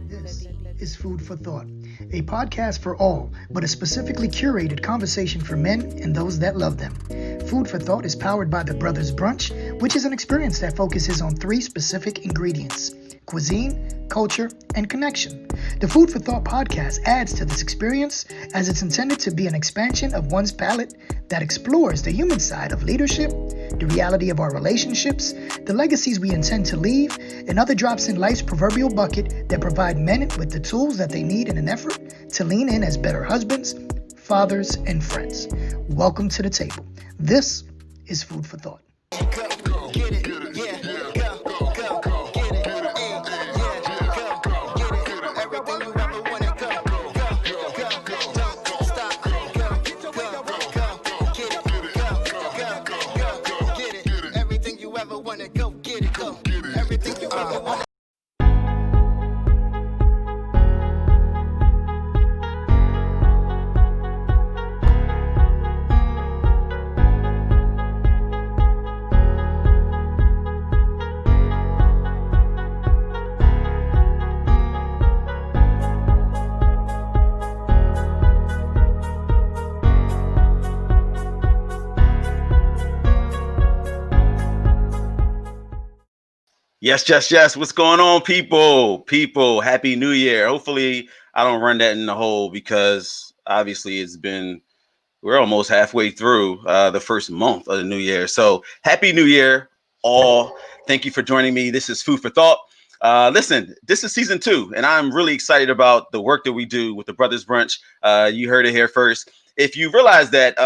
This is Food for Thought, a podcast for all, but a specifically curated conversation for men and those that love them. Food for Thought is powered by the Brothers Brunch, which is an experience that focuses on 3 specific ingredients: cuisine, culture, and connection. The Food for Thought podcast adds to this experience as it's intended to be an expansion of one's palate that explores the human side of leadership, the reality of our relationships, the legacies we intend to leave, and other drops in life's proverbial bucket that provide men with the tools that they need in an effort to lean in as better husbands, fathers, and friends. Welcome to the table. This is Food for Thought. Yes. What's going on, people? Happy New Year. Hopefully, I don't run that in the hole because obviously we're almost halfway through the first month of the new year. So happy New Year, all. Thank you for joining me. This is Food for Thought. Listen, this is season 2, and I'm really excited about the work that we do with the Brothers Brunch. You heard it here first. If you realize that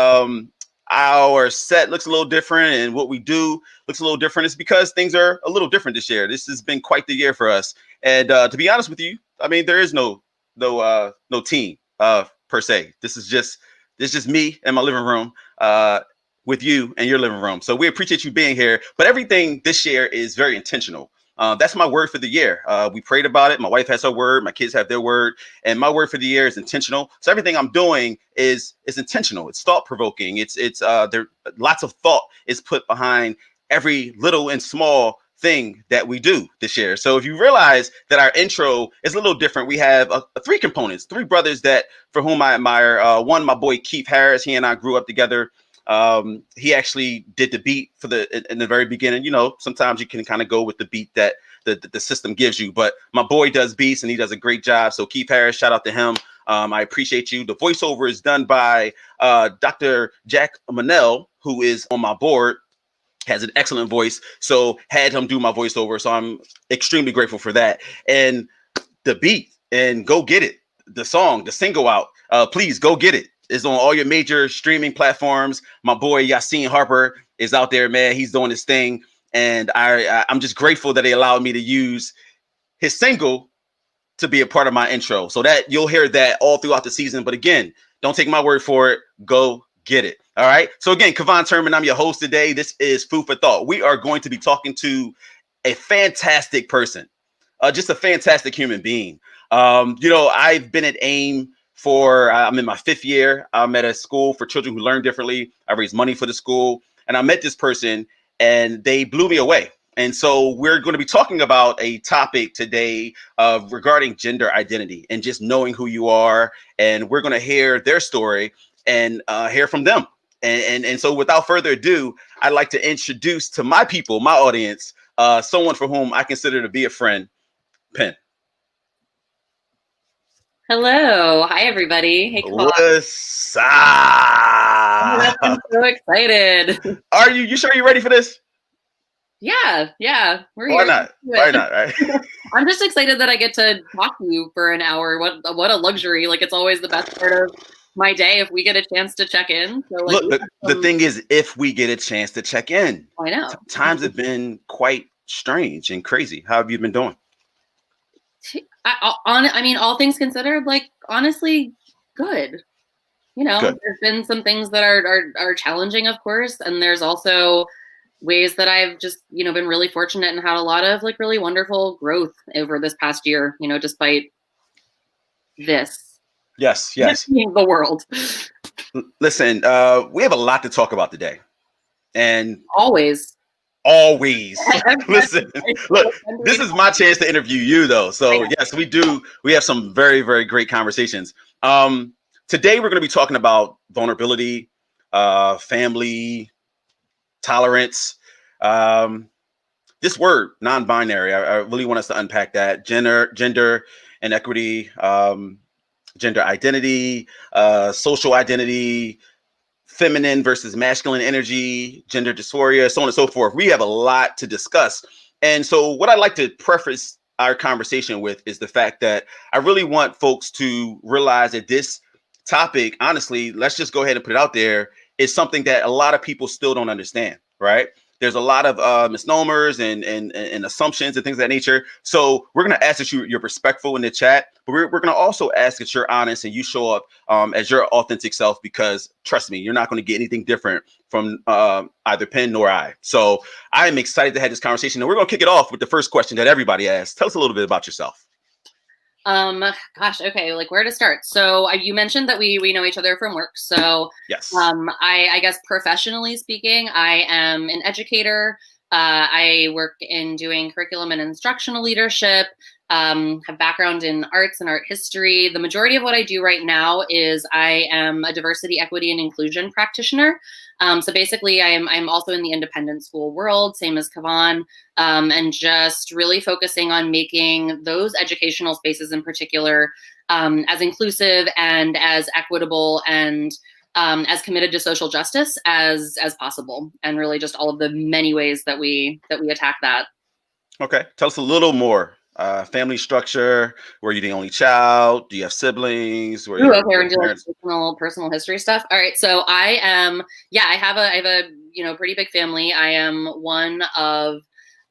our set looks a little different and what we do looks a little different, it's because things are a little different this year. This has been quite the year for us. And to be honest with you, I mean, there is no team per se. This is just me in my living room with you in your living room. So we appreciate you being here. But everything this year is very intentional. That's my word for the year. We prayed about it. My wife has her word. My kids have their word. And my word for the year is intentional. So everything I'm doing is intentional. It's thought provoking. It's there. Lots of thought is put behind every little and small thing that we do this year. So if you realize that our intro is a little different, we have 3 components, 3 brothers that for whom I admire. One, my boy Keith Harris. He and I grew up together. He actually did the beat in the very beginning. You know, sometimes you can kind of go with the beat that the system gives you, but my boy does beats and he does a great job. So Keith Harris, shout out to him. I appreciate you. The voiceover is done by Dr. Jack Manel, who is on my board, has an excellent voice. So had him do my voiceover. So I'm extremely grateful for that. And the beat and Go Get It, the song, the single out, please go get it. Is on all your major streaming platforms. My boy Yassine Harper is out there, man. He's doing his thing. And I'm just grateful that they allowed me to use his single to be a part of my intro. So that you'll hear that all throughout the season. But again, don't take my word for it. Go get it. All right. So again, Kevon Turman, I'm your host today. This is Food for Thought. We are going to be talking to a fantastic person, just a fantastic human being. I've been at AIM I'm in my 5th year. I'm at a school for children who learn differently. I raise money for the school, and I met this person and they blew me away. And so we're going to be talking about a topic today regarding gender identity and just knowing who you are. And we're going to hear their story and hear from them. And so without further ado, I'd like to introduce to my people, my audience, someone for whom I consider to be a friend, Penn. Hello. Hi, everybody. Hey, Claude. What's up? I'm so excited. Are you? You sure you're ready for this? Yeah. We're Why here. not? Why not? Right? I'm just excited that I get to talk to you for an hour. What a luxury. Like, it's always the best part of my day if we get a chance to check in. So, like, look, the thing is, if we get a chance to check in. I know. Times have been quite strange and crazy. How have you been doing? All things considered, like, honestly, good. Good. There's been some things that are challenging, of course, and there's also ways that I've just, been really fortunate and had a lot of like really wonderful growth over this past year, despite this. Yes. The world. Listen, we have a lot to talk about today. And always. Always. Listen, look, this is my chance to interview you, though. So yes, we do. We have some very, very great conversations. Today, we're going to be talking about vulnerability, family, tolerance. This word, non-binary. I really want us to unpack that. Gender inequity, gender identity, social identity, feminine versus masculine energy, gender dysphoria, so on and so forth. We have a lot to discuss. And so what I'd like to preface our conversation with is the fact that I really want folks to realize that this topic, honestly, let's just go ahead and put it out there, is something that a lot of people still don't understand, right? There's a lot of misnomers and assumptions and things of that nature. So we're going to ask that you're respectful in the chat, but we're going to also ask that you're honest and you show up as your authentic self, because trust me, you're not going to get anything different from either Penn nor I. So I am excited to have this conversation, and we're going to kick it off with the first question that everybody asks. Tell us a little bit about yourself. Gosh, okay, like where to start? So you mentioned that we know each other from work. So yes, I guess professionally speaking, I am an educator. I work in doing curriculum and instructional leadership. Have background in arts and art history. The majority of what I do right now is I am a diversity, equity, and inclusion practitioner. So basically, I'm also in the independent school world, same as Kavan, and just really focusing on making those educational spaces in particular as inclusive and as equitable and as committed to social justice as possible, and really just all of the many ways that we attack that. Okay, tell us a little more. Family structure. Were you the only child? Do you have siblings? Ooh, okay, we're gonna do personal history stuff. All right, so I have a pretty big family. I am one of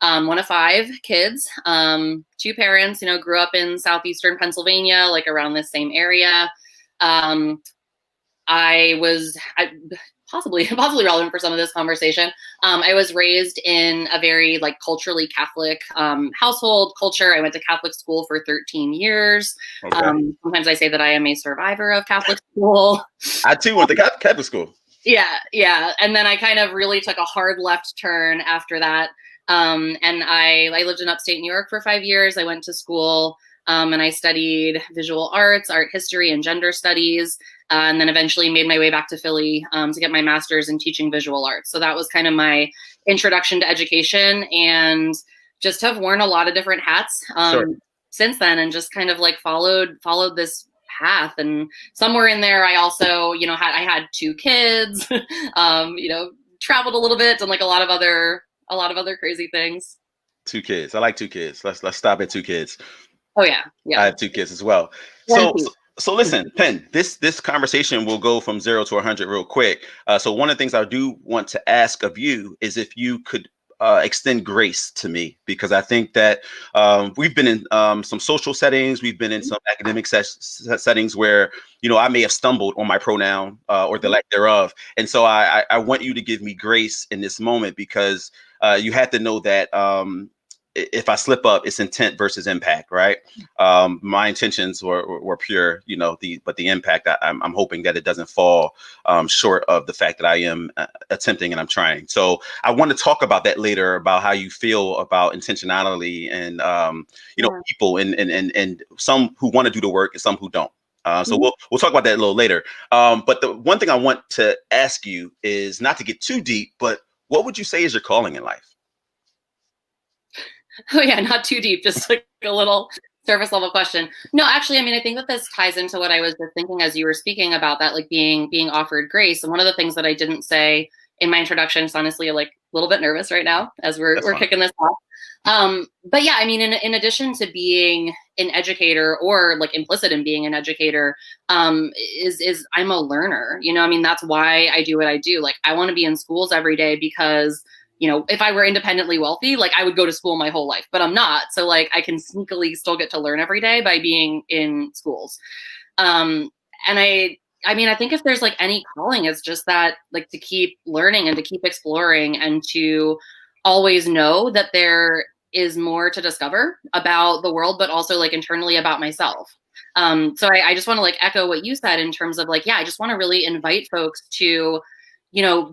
5 kids. 2 parents. Grew up in southeastern Pennsylvania, like around this same area. Possibly relevant for some of this conversation. I was raised in a very culturally Catholic household culture. I went to Catholic school for 13 years. Okay. Sometimes I say that I am a survivor of Catholic school. I too went to Catholic school. Yeah. And then I kind of really took a hard left turn after that. And I lived in upstate New York for 5 years. I went to school and I studied visual arts, art history, and gender studies. And then eventually made my way back to Philly to get my master's in teaching visual arts. So that was kind of my introduction to education, and just have worn a lot of different hats since then, and just kind of followed this path. And somewhere in there, I also, I had 2 kids, traveled a little bit, and a lot of other crazy things. 2 kids. I like 2 kids. Let's stop at 2 kids. Oh yeah. I have 2 kids as well. So listen, Penn, this conversation will go from 0 to 100 real quick. So one of the things I do want to ask of you is if you could extend grace to me, because I think that we've been in some social settings, we've been in some academic settings where, I may have stumbled on my pronoun or the lack thereof. And so I want you to give me grace in this moment, because you have to know that if I slip up, it's intent versus impact, right? My intentions were pure, but the impact, I'm hoping that it doesn't fall short of the fact that I am attempting and I'm trying. So I want to talk about that later, about how you feel about intentionality and, people and some who want to do the work and some who don't. So we'll talk about that a little later. But the one thing I want to ask you is not to get too deep, but what would you say is your calling in life? Oh yeah, not too deep, just a little surface level question. No, actually, I think that this ties into what I was just thinking as you were speaking about that, being offered grace. And one of the things that I didn't say in my introduction is honestly a little bit nervous right now as we're kicking this off. But yeah, in addition to being an educator, or implicit in being an educator, is I'm a learner. That's why I do what I do. I want to be in schools every day because if I were independently wealthy, I would go to school my whole life, but I'm not. So I can sneakily still get to learn every day by being in schools. And I think if there's any calling, it's just that to keep learning and to keep exploring and to always know that there is more to discover about the world, but also internally about myself. So I just want to echo what you said in terms of I just want to really invite folks to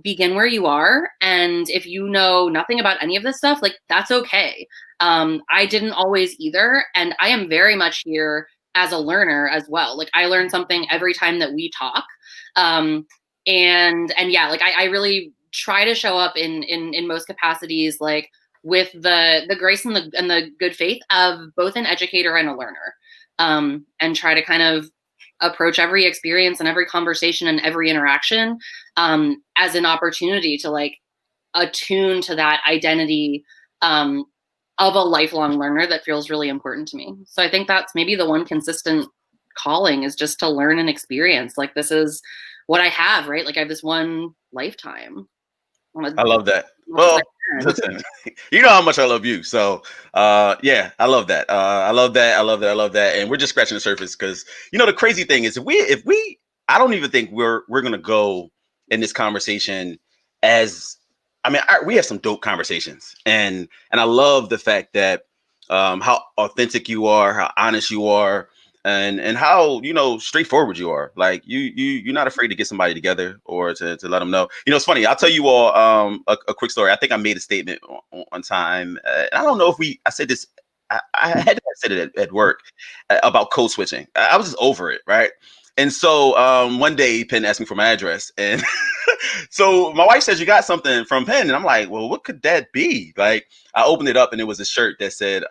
begin where you are. And if you know nothing about any of this stuff, like that's okay. I didn't always either. And I am very much here as a learner as well. Like I learn something every time that we talk. And yeah, like I really try to show up in most capacities, like with the grace and the good faith of both an educator and a learner. And try to kind of approach every experience and every conversation and every interaction as an opportunity to like attune to that identity of a lifelong learner that feels really important to me. So I think that's maybe the one consistent calling, is just to learn and experience. Like this is what I have, right? Like I have this one lifetime. I love that. Well, listen, you know how much I love you. So yeah, I love that. I love that. I love that. I love that. And we're just scratching the surface, because the crazy thing is, if we I don't even think we're gonna go in this conversation as we have some dope conversations, and I love the fact that how authentic you are, how honest you are, and how straightforward you are. Like you're not afraid to get somebody together or to let them know. It's funny, I'll tell you all a quick story. I think I made a statement on time. I don't know if I said this. I had to have said it at work about code switching. I was just over it, right? And so one day Penn asked me for my address, and so my wife says, "You got something from Penn?" And I'm like, "Well, what could that be?" Like I opened it up, and it was a shirt that said,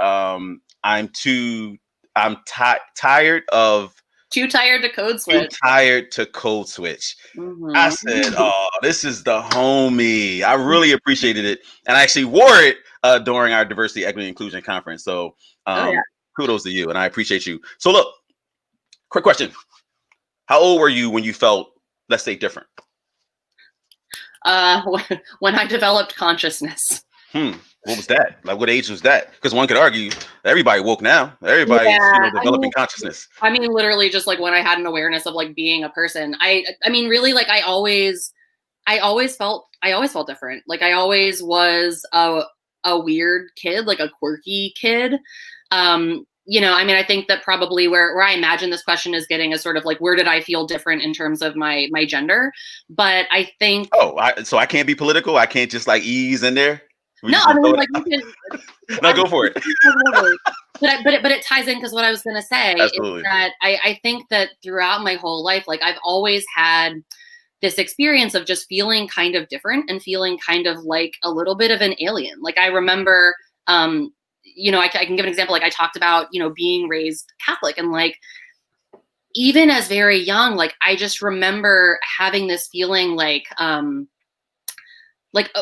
tired of too tired to code switch. Too tired to code switch. Mm-hmm. I said, "Oh, this is the homie." I really appreciated it, and I actually wore it during our diversity, equity, inclusion conference. So, kudos to you, and I appreciate you. So, look, quick question: how old were you when you felt, let's say, different? When I developed consciousness. What was that? Like, what age was that? Because one could argue everybody woke now. Everybody's developing consciousness. I mean, literally just like when I had an awareness of like being a person. I mean, really, like I always felt different. Like I always was a weird kid, like a quirky kid. I think that probably where I imagine this question is getting is sort of like, where did I feel different in terms of my gender? But I think. So I can't be political. I can't just like ease in there. No, I mean, like you can. No, go for it. But it ties in, because what I was going to say is that I think that throughout my whole life, like I've always had this experience of just feeling kind of different and feeling kind of like a little bit of an alien. Like I remember, I can give an example. Like I talked about, being raised Catholic, and like even as very young, like I just remember having this feeling like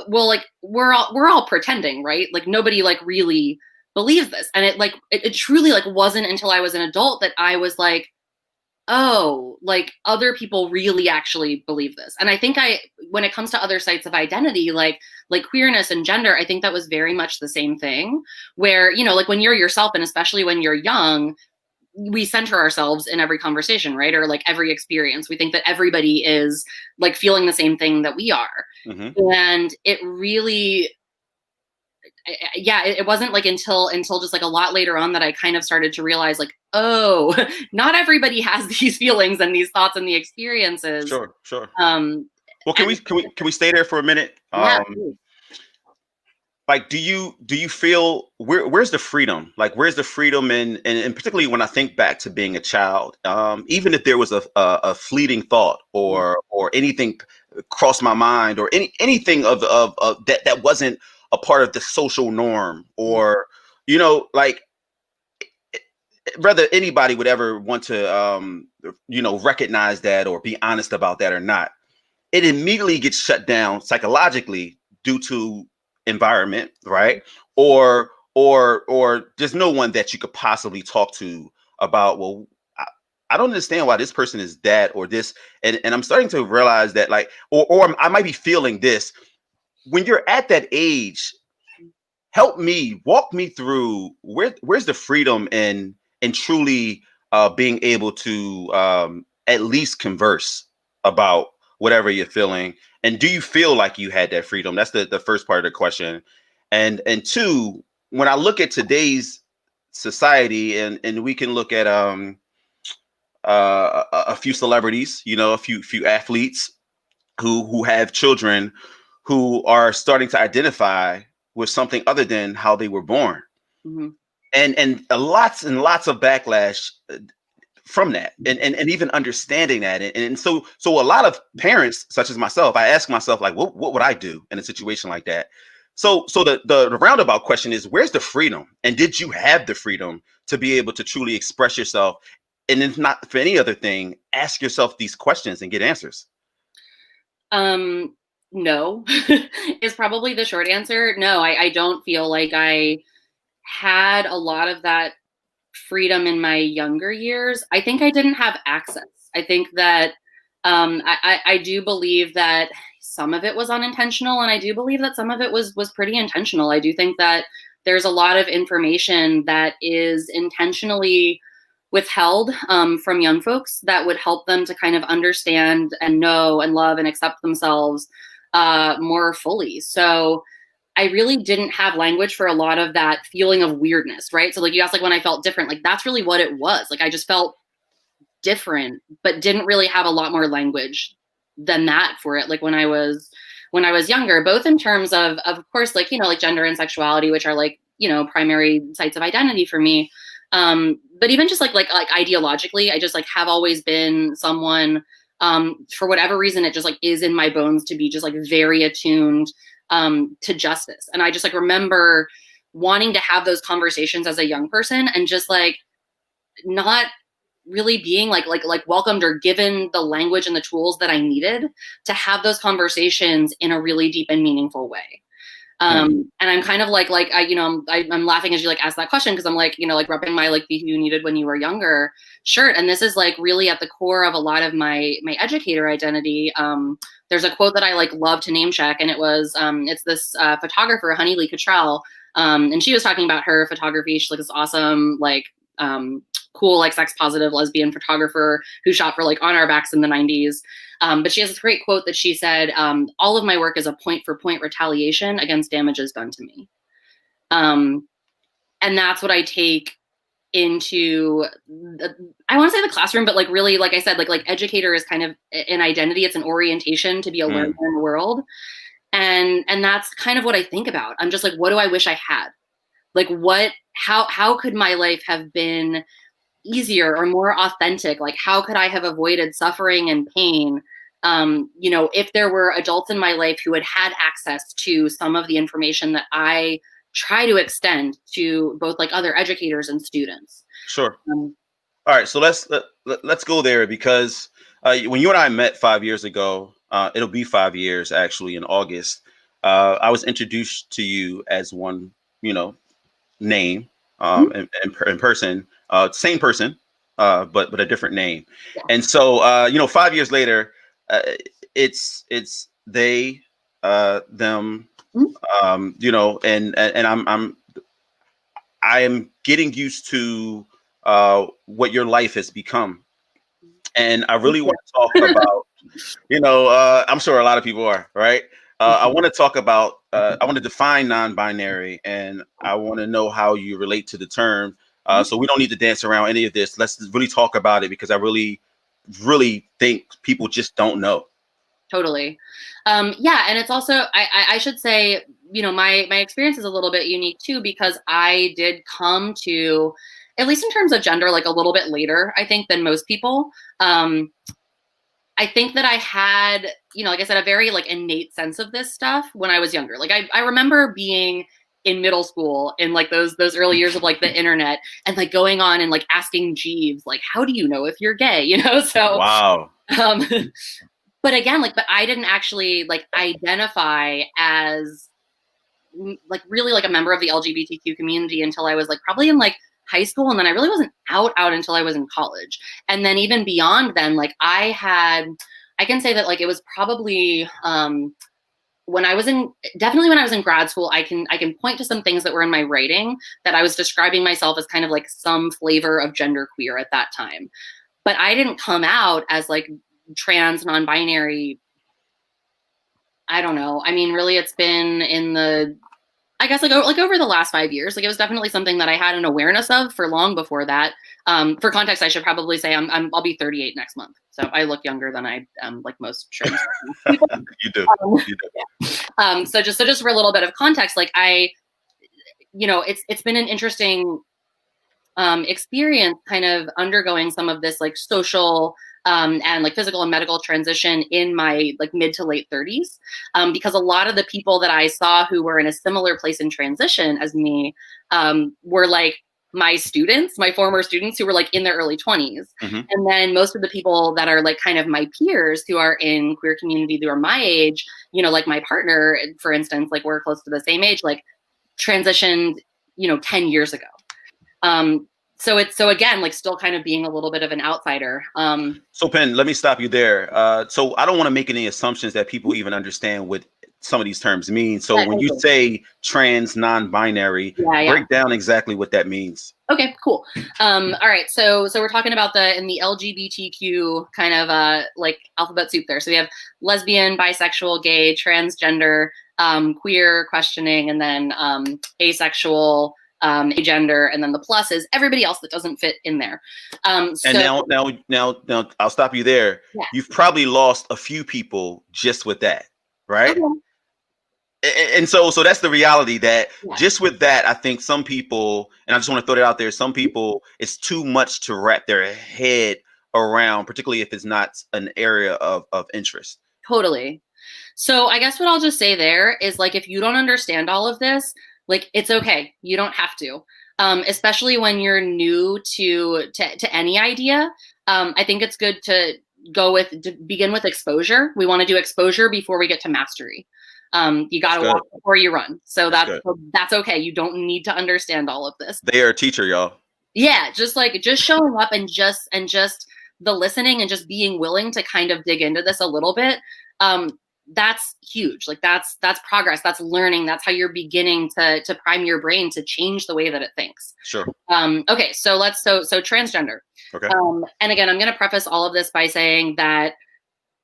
we're all pretending, right? Like nobody like really believes this. And it truly like wasn't until I was an adult that I was like, oh, like other people really actually believe this. And I think when it comes to other sites of identity, like queerness and gender, I think that was very much the same thing, where, like when you're yourself, and especially when you're young, we center ourselves in every conversation, right? Or like every experience. We think that everybody is like feeling the same thing that we are. Mm-hmm. And it really, it wasn't like until just like a lot later on that I kind of started to realize like, oh, not everybody has these feelings and these thoughts and the experiences. Sure. Well, can we stay there for a minute? Yeah. Like, do you feel where's the freedom? Like, where's the freedom and particularly when I think back to being a child, even if there was a fleeting thought or anything crossed my mind, or anything of that wasn't a part of the social norm, or like whether anybody would ever want to recognize that or be honest about that or not, it immediately gets shut down psychologically due to environment, right? Or there's no one that you could possibly talk to about, well, I don't understand why this person is that or this, and I'm starting to realize that, like, or I might be feeling this. When you're at that age, walk me through where's the freedom in truly being able to at least converse about whatever you're feeling. And do you feel like you had that freedom? That's the first part of the question. And two, when I look at today's society, and we can look at a few celebrities, a few athletes, who have children who are starting to identify with something other than how they were born. Mm-hmm. And lots and lots of backlash from that, and even understanding that, and so a lot of parents such as myself, I ask myself, like, what would I do in a situation like that? So the roundabout question is, where's the freedom, and did you have the freedom to be able to truly express yourself, and if not for any other thing, ask yourself these questions and get answers? No is probably the short answer. No, I don't feel like I had a lot of that freedom in my younger years. I think I didn't have access. I think that I do believe that some of it was unintentional, and I do believe that some of it was pretty intentional. I do think that there's a lot of information that is intentionally withheld from young folks that would help them to kind of understand and know and love and accept themselves more fully. So I really didn't have language for a lot of that feeling of weirdness, right? So like you asked, like when I felt different, like that's really what it was. Like I just felt different, but didn't really have a lot more language than that for it. Like when I was younger, both in terms of course, like, you know, like gender and sexuality, which are like, you know, primary sites of identity for me. But even just like ideologically, I just like have always been someone, for whatever reason, it just like is in my bones to be just like very attuned to justice. And I just like remember wanting to have those conversations as a young person and just like not really being like welcomed or given the language and the tools that I needed to have those conversations in a really deep and meaningful way. And I'm kind of like I, you know, I'm laughing as you like ask that question, because I'm like, you know, like repping my like be who you needed when you were younger shirt. And this is like really at the core of a lot of my educator identity. There's a quote that I like love to name check, and it was it's this photographer, Honey Lee Cottrell, and she was talking about her photography. She's like this awesome like cool like sex positive lesbian photographer who shot for like On Our Backs in the 90s. But she has this great quote that she said, all of my work is a point for point retaliation against damages done to me. And that's what I take into I want to say the classroom, but like really, like I said, like educator is kind of an identity. It's an orientation to be a learner in the world. And that's kind of what I think about. I'm just like, what do I wish I had? Like how could my life have been easier or more authentic? Like how could I have avoided suffering and pain, you know, if there were adults in my life who had access to some of the information that I try to extend to both like other educators and students. Sure. All right, so let's go there, because when you and I met 5 years ago, it'll be 5 years actually in August. I was introduced to you as one, you know, name, in person, same person, but a different name. Yeah. And so, you know, 5 years later, it's they, them, you know, and I am getting used to what your life has become, and I really want to talk about, you know, I'm sure a lot of people are, right? I want to talk about, I want to define non-binary, and I want to know how you relate to the term. So we don't need to dance around any of this. Let's really talk about it, because I really, really think people just don't know. Totally. Yeah. And it's also, I should say, you know, my experience is a little bit unique too, because I did come to, at least in terms of gender, like a little bit later, I think, than most people. I think that I had, you know, like I said, a very like innate sense of this stuff when I was younger. Like I remember being in middle school in like those early years of like the internet, and like going on and like asking Jeeves, like, how do you know if you're gay? You know? So wow. But again, like, but I didn't actually like identify as like really like a member of the LGBTQ community until I was like probably in like high school. And then I really wasn't out until I was in college. And then even beyond then, like I can say that like it was probably when I was in grad school, I can point to some things that were in my writing that I was describing myself as kind of like some flavor of genderqueer at that time. But I didn't come out as like trans, non-binary. I don't know. I mean, really, it's been in the I guess like over the last 5 years, like it was definitely something that I had an awareness of for long before that. For context, I should probably say I'll be 38 next month, so I look younger than I am, like most trans people. You do. You do. Yeah. So just for a little bit of context, like it's been an interesting experience, kind of undergoing some of this like social and like physical and medical transition in my like mid to late 30s, because a lot of the people that I saw who were in a similar place in transition as me were like my former students who were like in their early 20s. Mm-hmm. And then most of the people that are like kind of my peers who are in queer community who are my age, like my partner, for instance, like we're close to the same age, like transitioned, 10 years ago. So again, like still kind of being a little bit of an outsider. So Penn, let me stop you there. So I don't want to make any assumptions that people even understand what some of these terms mean. So when you say trans, non-binary, break down exactly what that means. Okay, cool. All right. So we're talking about in the LGBTQ kind of like alphabet soup there. So we have lesbian, bisexual, gay, transgender, queer, questioning, and then asexual, agender, and then the plus is everybody else that doesn't fit in there. And now I'll stop you there. Yeah. You've probably lost a few people just with that, right? Okay. And so that's the reality that just with that, I think some people, and I just want to throw that out there, some people, it's too much to wrap their head around, particularly if it's not an area of interest. Totally. So I guess what I'll just say there is like, if you don't understand all of this, like, it's okay. You don't have to, especially when you're new to any idea. I think it's good to begin with exposure. We want to do exposure before we get to mastery. You got to walk before you run. So that's okay. You don't need to understand all of this. They are a teacher, y'all. Yeah. Just showing up and just the listening and just being willing to kind of dig into this a little bit. That's huge. Like that's progress. That's learning. That's how you're beginning to prime your brain to change the way that it thinks. Sure. Okay. So so transgender. Okay. And again, I'm going to preface all of this by saying that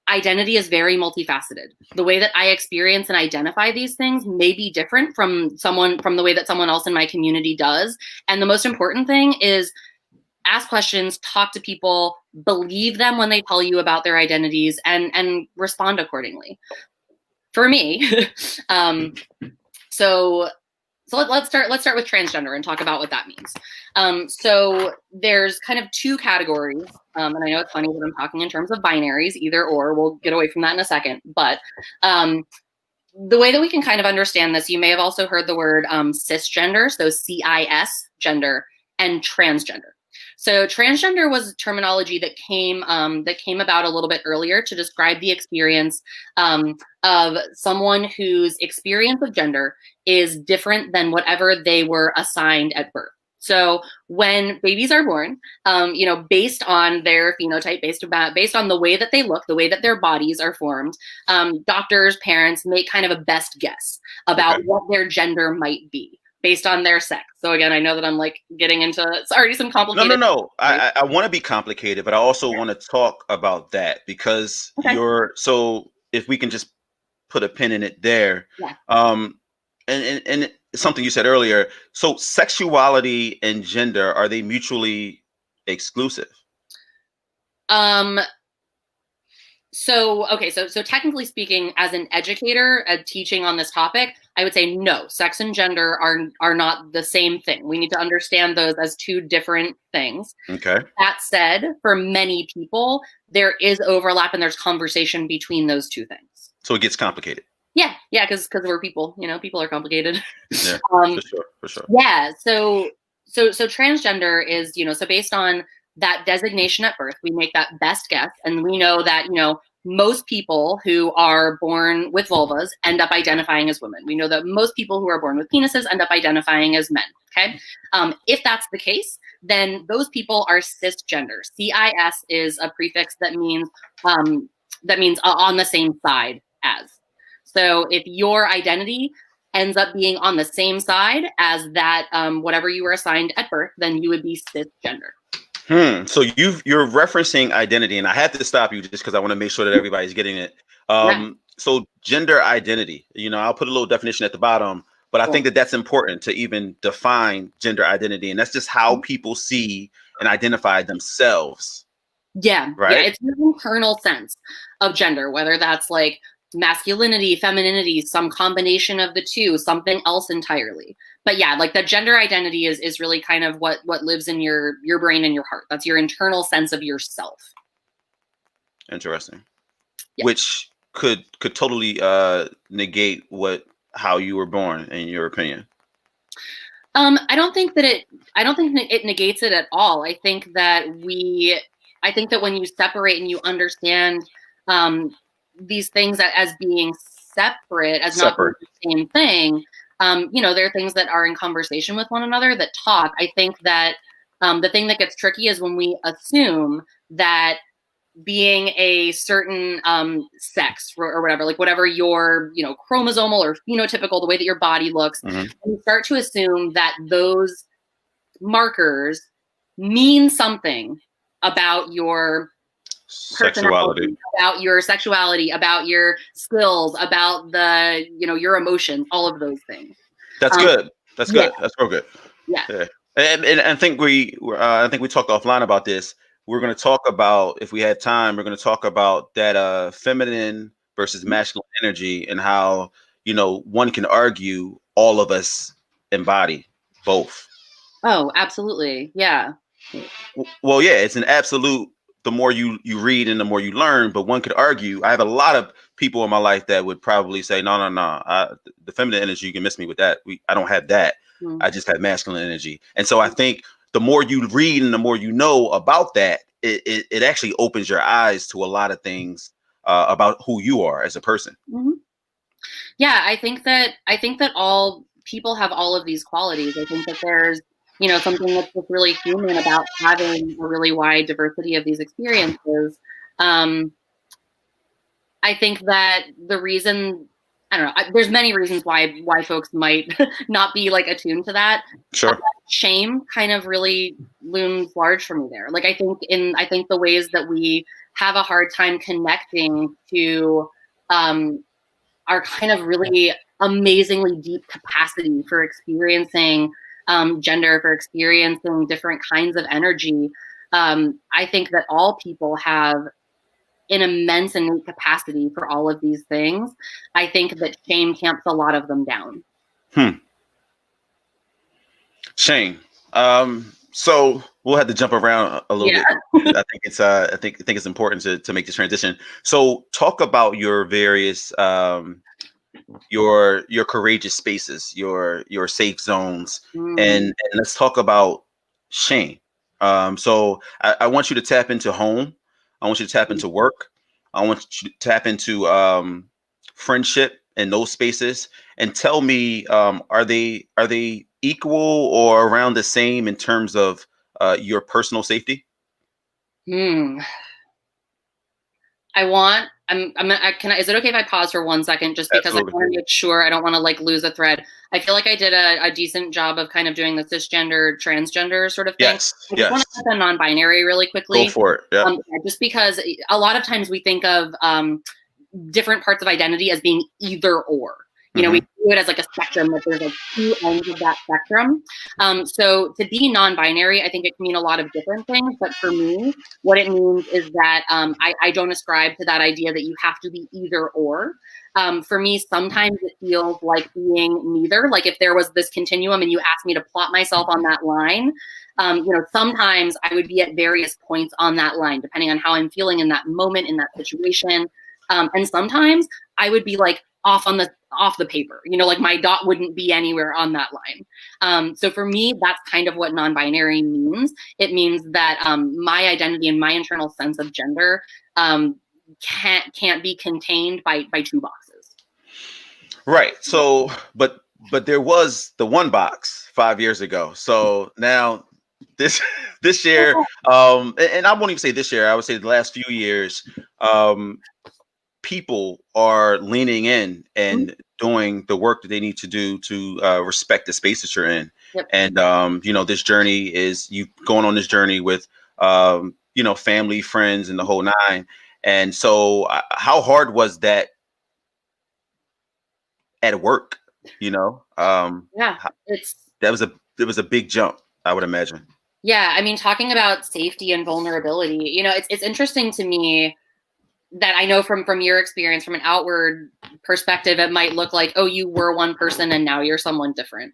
identity is very multifaceted. The way that I experience and identify these things may be different from the way that someone else in my community does. And the most important thing is ask questions, talk to people, believe them when they tell you about their identities, and respond accordingly. For me, so let's start with transgender and talk about what that means. So there's kind of two categories, and I know it's funny that I'm talking in terms of binaries, either or. We'll get away from that in a second, but the way that we can kind of understand this, you may have also heard the word cisgender, so CIS gender, and transgender. So transgender was terminology that came about a little bit earlier to describe the experience of someone whose experience of gender is different than whatever they were assigned at birth. So when babies are born, based on their phenotype, based on the way that they look, the way that their bodies are formed, doctors, parents make kind of a best guess about what their gender might be, based on their sex. So again, I know that I'm like getting into, it's already some complicated. No. I want to be complicated, but I also want to talk about that because so if we can just put a pin in it there. Yeah. And something you said earlier. So sexuality and gender, are they mutually exclusive? So technically speaking, as an educator teaching on this topic, I would say no, sex and gender are not the same thing. We need to understand those as two different things. Okay. That said, for many people, there is overlap and there's conversation between those two things. So it gets complicated. Yeah, because we're people, people are complicated. Yeah, for sure. Yeah, so transgender is, so based on that designation at birth, we make that best guess, and we know that, most people who are born with vulvas end up identifying as women. We know that most people who are born with penises end up identifying as men, okay? If that's the case, then those people are cisgender. CIS is a prefix that means on the same side as. So if your identity ends up being on the same side as that, whatever you were assigned at birth, then you would be cisgender. So you're referencing identity, and I had to stop you just because I want to make sure that everybody's getting it. So gender identity, I'll put a little definition at the bottom, but I think that that's important to even define gender identity, and that's just how people see and identify themselves. Yeah, right. Yeah, it's an internal sense of gender, whether that's like masculinity, femininity, some combination of the two, something else entirely. But yeah, like the gender identity is really kind of what lives in your brain and your heart. That's your internal sense of yourself. Interesting. Yeah. Which could totally negate how you were born, in your opinion. I don't think it negates it at all. I think that when you separate and you understand these things as being separate, as not being the same thing, there are things that are in conversation with one another that talk. I think that the thing that gets tricky is when we assume that being a certain sex or whatever, like whatever your, chromosomal or phenotypical, the way that your body looks, you start to assume that those markers mean something about your sexuality, about your sexuality, about your skills, about your emotions, all of those things. That's good. That's good. That's real good. Yeah. And I think we talked offline about this. We're going to talk about, if we had time, we're going to talk about that feminine versus masculine energy, and how, one can argue all of us embody both. Oh, absolutely. Yeah. Well, yeah, it's an absolute. The more you read and the more you learn, but one could argue. I have a lot of people in my life that would probably say, no. The feminine energy, you can miss me with that. I don't have that. I just have masculine energy. And so I think the more you read and the more you know about that, it actually opens your eyes to a lot of things about who you are as a person. Yeah, I think that all people have all of these qualities. I think that there's something that's just really human about having a really wide diversity of these experiences. I think that the reason, I don't know, there's many reasons why folks might not be like attuned to that. Sure. Shame kind of really looms large for me there. Like I think the ways that we have a hard time connecting to our kind of really amazingly deep capacity for experiencing gender, for experiencing different kinds of energy. I think that all people have an immense innate capacity for all of these things. I think that shame tamps a lot of them down. Shame. So we'll have to jump around a little bit. I think it's important to make this transition. So talk about your various your courageous spaces, your safe zones, and let's talk about shame. So I want you to tap into home. I want you to tap into work. I want you to tap into friendship in those spaces, and tell me, are they equal or around the same in terms of your personal safety? Is it okay if I pause for 1 second, just because Absolutely. I want to make sure I don't want to like lose a thread. I feel like I did a decent job of kind of doing the cisgender, transgender sort of thing. Yes. I just want to touch on non-binary really quickly. Go for it. Yeah. Just because a lot of times we think of different parts of identity as being either or. We view it as like a spectrum, that there's like two ends of that spectrum. So to be non-binary, I think it can mean a lot of different things. But for me, what it means is that I don't ascribe to that idea that you have to be either or. For me, sometimes it feels like being neither. Like if there was this continuum and you asked me to plot myself on that line, sometimes I would be at various points on that line, depending on how I'm feeling in that moment, in that situation. And sometimes I would be like off the paper, like my dot wouldn't be anywhere on that line. So for me, that's kind of what non-binary means. It means that my identity and my internal sense of gender can't be contained by two boxes. Right. So, but there was the one box 5 years ago. So now this year, and I won't even say this year, I would say the last few years, people are leaning in and doing the work that they need to do to respect the space that you're in. Yep. And, this journey is you going on this journey with, family, friends, and the whole nine. And so how hard was that at work you know. Yeah, That was a big jump, I would imagine. Yeah, I mean, talking about safety and vulnerability, it's interesting to me that I know from your experience, from an outward perspective, it might look like, oh, you were one person and now you're someone different.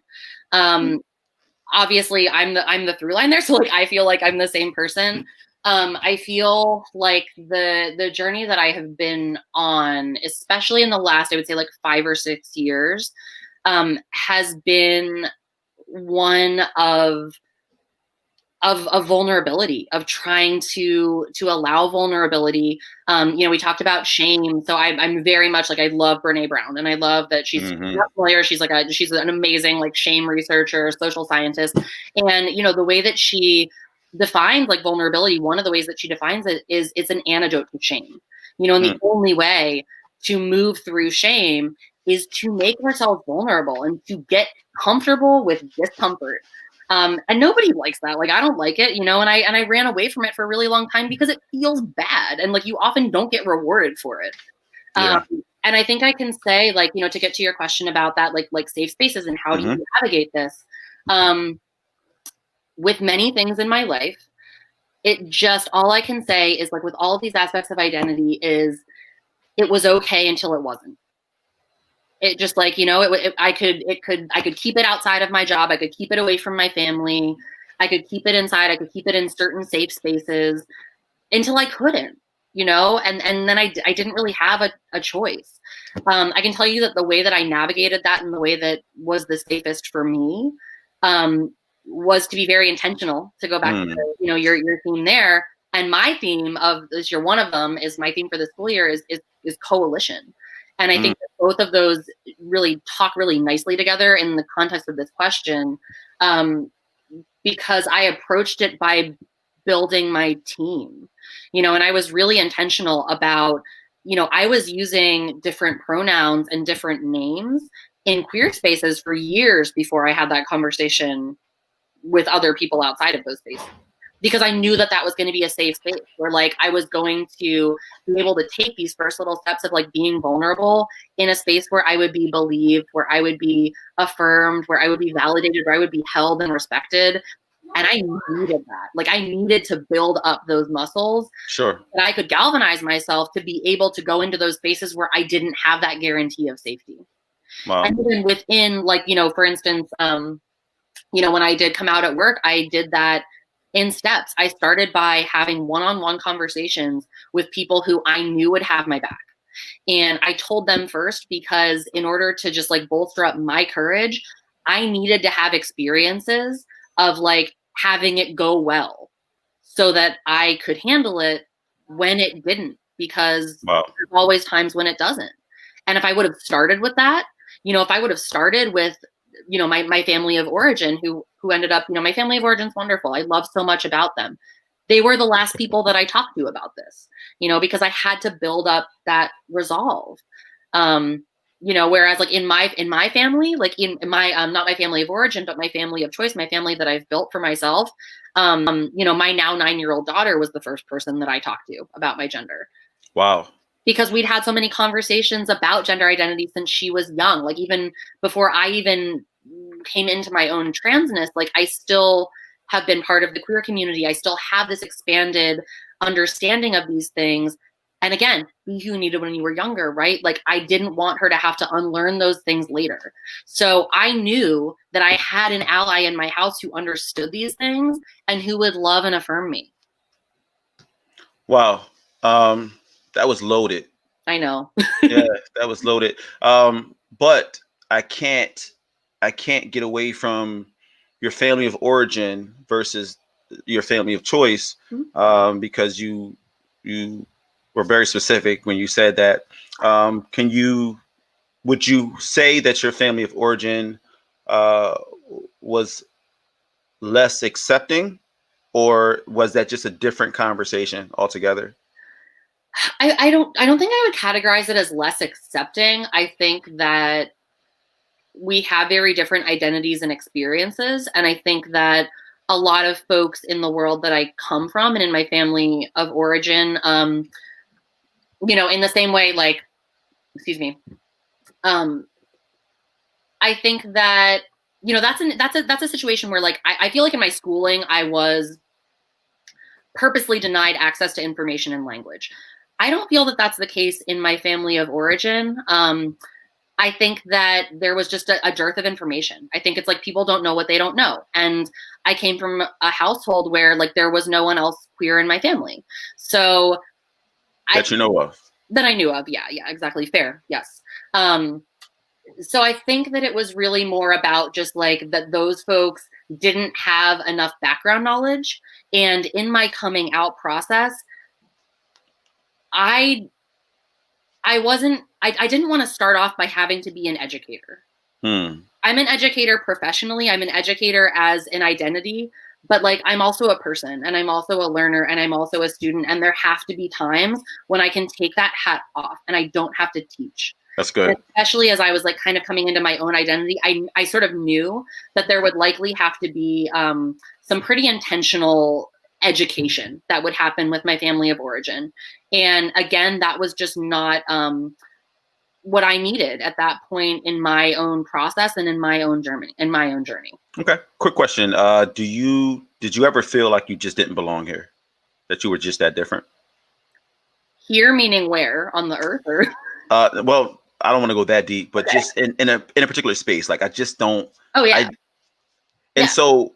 Obviously, I'm the through line there, so like I feel like I'm the same person. I feel like the journey that I have been on, especially in the last, I would say like 5 or 6 years, has been one of vulnerability, of trying to allow vulnerability. We talked about shame, so I'm very much like, I love Brene Brown, and I love that she's not familiar. She's an amazing like shame researcher, social scientist, and the way that she defines like vulnerability, one of the ways that she defines it is it's an antidote to shame. And the only way to move through shame is to make ourselves vulnerable and to get comfortable with discomfort. And nobody likes that. Like, I don't like it, and I ran away from it for a really long time because it feels bad. And like, you often don't get rewarded for it. Yeah. And I think I can say, like, to get to your question about that, like safe spaces and how do you navigate this? With many things in my life, all I can say is, like, with all of these aspects of identity, is it was okay until it wasn't. It just, like, I could keep it outside of my job. I could keep it away from my family. I could keep it inside. I could keep it in certain safe spaces until I couldn't, and then I didn't really have a choice. I can tell you that the way that I navigated that and the way that was the safest for me, was to be very intentional, to go back to, your theme there. And my theme of this year, one of them is my theme for the school year is coalition. And I think that both of those really talk really nicely together in the context of this question, because I approached it by building my team, and I was really intentional about, I was using different pronouns and different names in queer spaces for years before I had that conversation with other people outside of those spaces, because I knew that was going to be a safe space where, like, I was going to be able to take these first little steps of, like, being vulnerable in a space where I would be believed, where I would be affirmed, where I would be validated, where I would be held and respected. And I needed that. Like, I needed to build up those muscles. Sure. That I could galvanize myself to be able to go into those spaces where I didn't have that guarantee of safety. Wow. And even within, like, for instance, when I did come out at work, I did that in steps. I started by having one-on-one conversations with people who I knew would have my back. And I told them first, because in order to just, like, bolster up my courage, I needed to have experiences of, like, having it go well so that I could handle it when it didn't, because there's always times when it doesn't. And if I would have started with that, if I would have started with, my family of origin, who ended up, my family of origin is wonderful. I love so much about them. They were the last people that I talked to about this, because I had to build up that resolve. Whereas, like, in my family, like in my, not my family of origin, but my family of choice, my family that I've built for myself, my now 9-year-old daughter was the first person that I talked to about my gender. Wow. Because we'd had so many conversations about gender identity since she was young. Like, even before I even came into my own transness, like, I still have been part of the queer community. I still have this expanded understanding of these things. And again, be who you needed when you were younger, right? Like, I didn't want her to have to unlearn those things later. So I knew that I had an ally in my house who understood these things and who would love and affirm me. Wow. That was loaded. I know. Yeah, that was loaded. But I can't get away from your family of origin versus your family of choice, because you were very specific when you said that. Would you say that your family of origin was less accepting, or was that just a different conversation altogether? I don't think I would categorize it as less accepting. I think that we have very different identities and experiences. And I think that a lot of folks in the world that I come from and in my family of origin, in the same way, like, excuse me, I think that, you know, that's a situation where like, I feel like in my schooling, I was purposely denied access to information and language. I don't feel that that's the case in my family of origin. I think that there was just a dearth of information. I think it's like people don't know what they don't know. And I came from a household where like there was no one else queer in my family. So that you know of. That I knew of. Yeah, exactly. Fair. Yes. So I think that it was really more about just like that those folks didn't have enough background knowledge. And in my coming out process, I didn't want to start off by having to be an educator. I'm an educator professionally. I'm an educator as an identity, but like I'm also a person and I'm also a learner and I'm also a student. And there have to be times when I can take that hat off and I don't have to teach. That's good. And especially as I was like kind of coming into my own identity, I sort of knew that there would likely have to be some pretty intentional education that would happen with my family of origin. And again, that was just not what I needed at that point in my own process and in my own journey. Okay. Quick question. Did you ever feel like you just didn't belong here? That you were just that different? Here meaning where? On the earth or? Well, I don't want to go that deep, but just in a particular space. Like I just don't. Oh yeah. So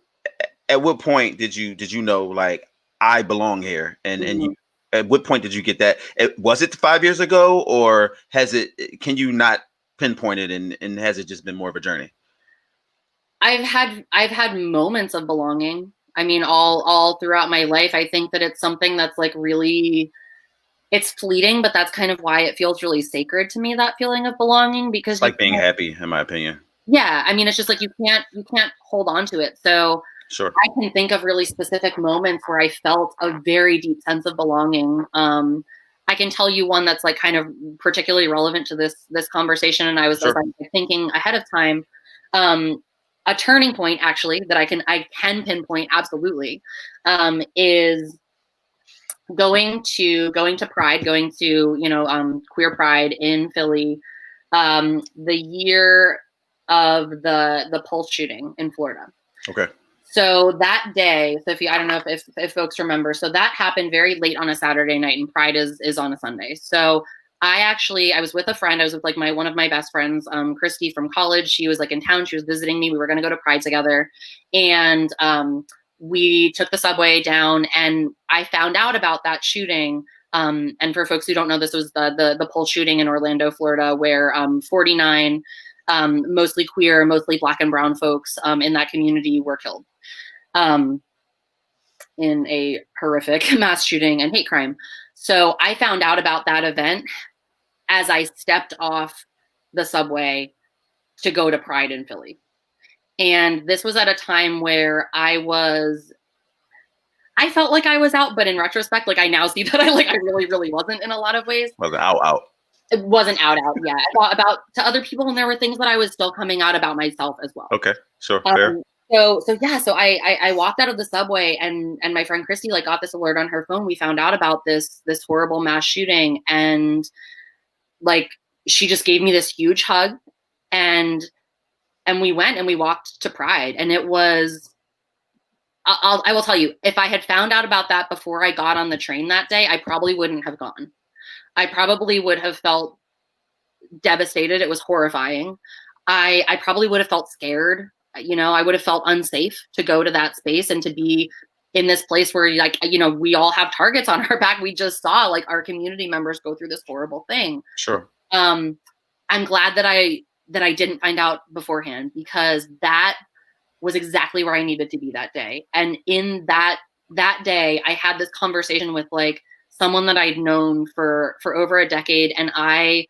at what point did you know like I belong here? And you, at what point did you get that? Was it 5 years ago, or can you not pinpoint it, and has it just been more of a journey? I've had moments of belonging. I mean, all throughout my life. I think that it's something that's like really, it's fleeting, but that's kind of why it feels really sacred to me, that feeling of belonging, because it's like being happy, in my opinion. Yeah. I mean, it's just like, you can't hold on to it. So sure. I can think of really specific moments where I felt a very deep sense of belonging. I can tell you one that's like kind of particularly relevant to this conversation. And I was thinking ahead of time, a turning point actually that I can pinpoint absolutely, is going to Pride, Queer Pride in Philly, the year of the Pulse shooting in Florida. Okay. So that day, so I don't know if folks remember, so that happened very late on a Saturday night, and Pride is on a Sunday. So I was with a friend. I was with like one of my best friends, Christy from college. She was like in town. She was visiting me. We were going to go to Pride together. And we took the subway down, and I found out about that shooting. And for folks who don't know, this was the Pulse shooting in Orlando, Florida, where 49 mostly queer, mostly Black and brown folks in that community were killed in a horrific mass shooting and hate crime. So I found out about that event as I stepped off the subway to go to Pride in Philly. And this was at a time where I felt like I was out, but in retrospect, like I now see that I really, really wasn't in a lot of ways. Was out. It wasn't out. Yeah. I thought about to other people, and there were things that I was still coming out about myself as well. Okay. Sure. Fair. So I walked out of the subway, and my friend Christy like got this alert on her phone. We found out about this horrible mass shooting, and like she just gave me this huge hug, and we went and we walked to Pride, and it was. I will tell you, if I had found out about that before I got on the train that day, I probably wouldn't have gone. I probably would have felt devastated. It was horrifying. I probably would have felt scared. I would have felt unsafe to go to that space and to be in this place where we all have targets on our back. We just saw like our community members go through this horrible thing. Sure. I'm glad that I didn't find out beforehand, because that was exactly where I needed to be that day. And in that day, I had this conversation with like someone that I'd known for over a decade. And I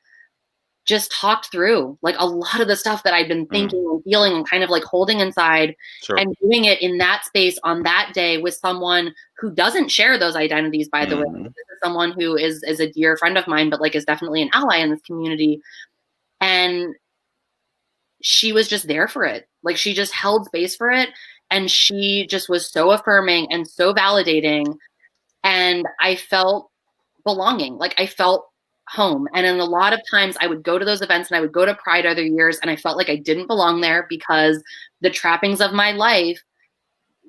just talked through like a lot of the stuff that I'd been thinking and feeling and kind of like holding inside. Sure. And doing it in that space on that day with someone who doesn't share those identities, by the way. This is someone who is a dear friend of mine, but like is definitely an ally in this community. And she was just there for it. Like she just held space for it. And she just was so affirming and so validating. And I felt belonging. Like I felt home. And in a lot of times I would go to those events and I would go to Pride other years and I felt like I didn't belong there because the trappings of my life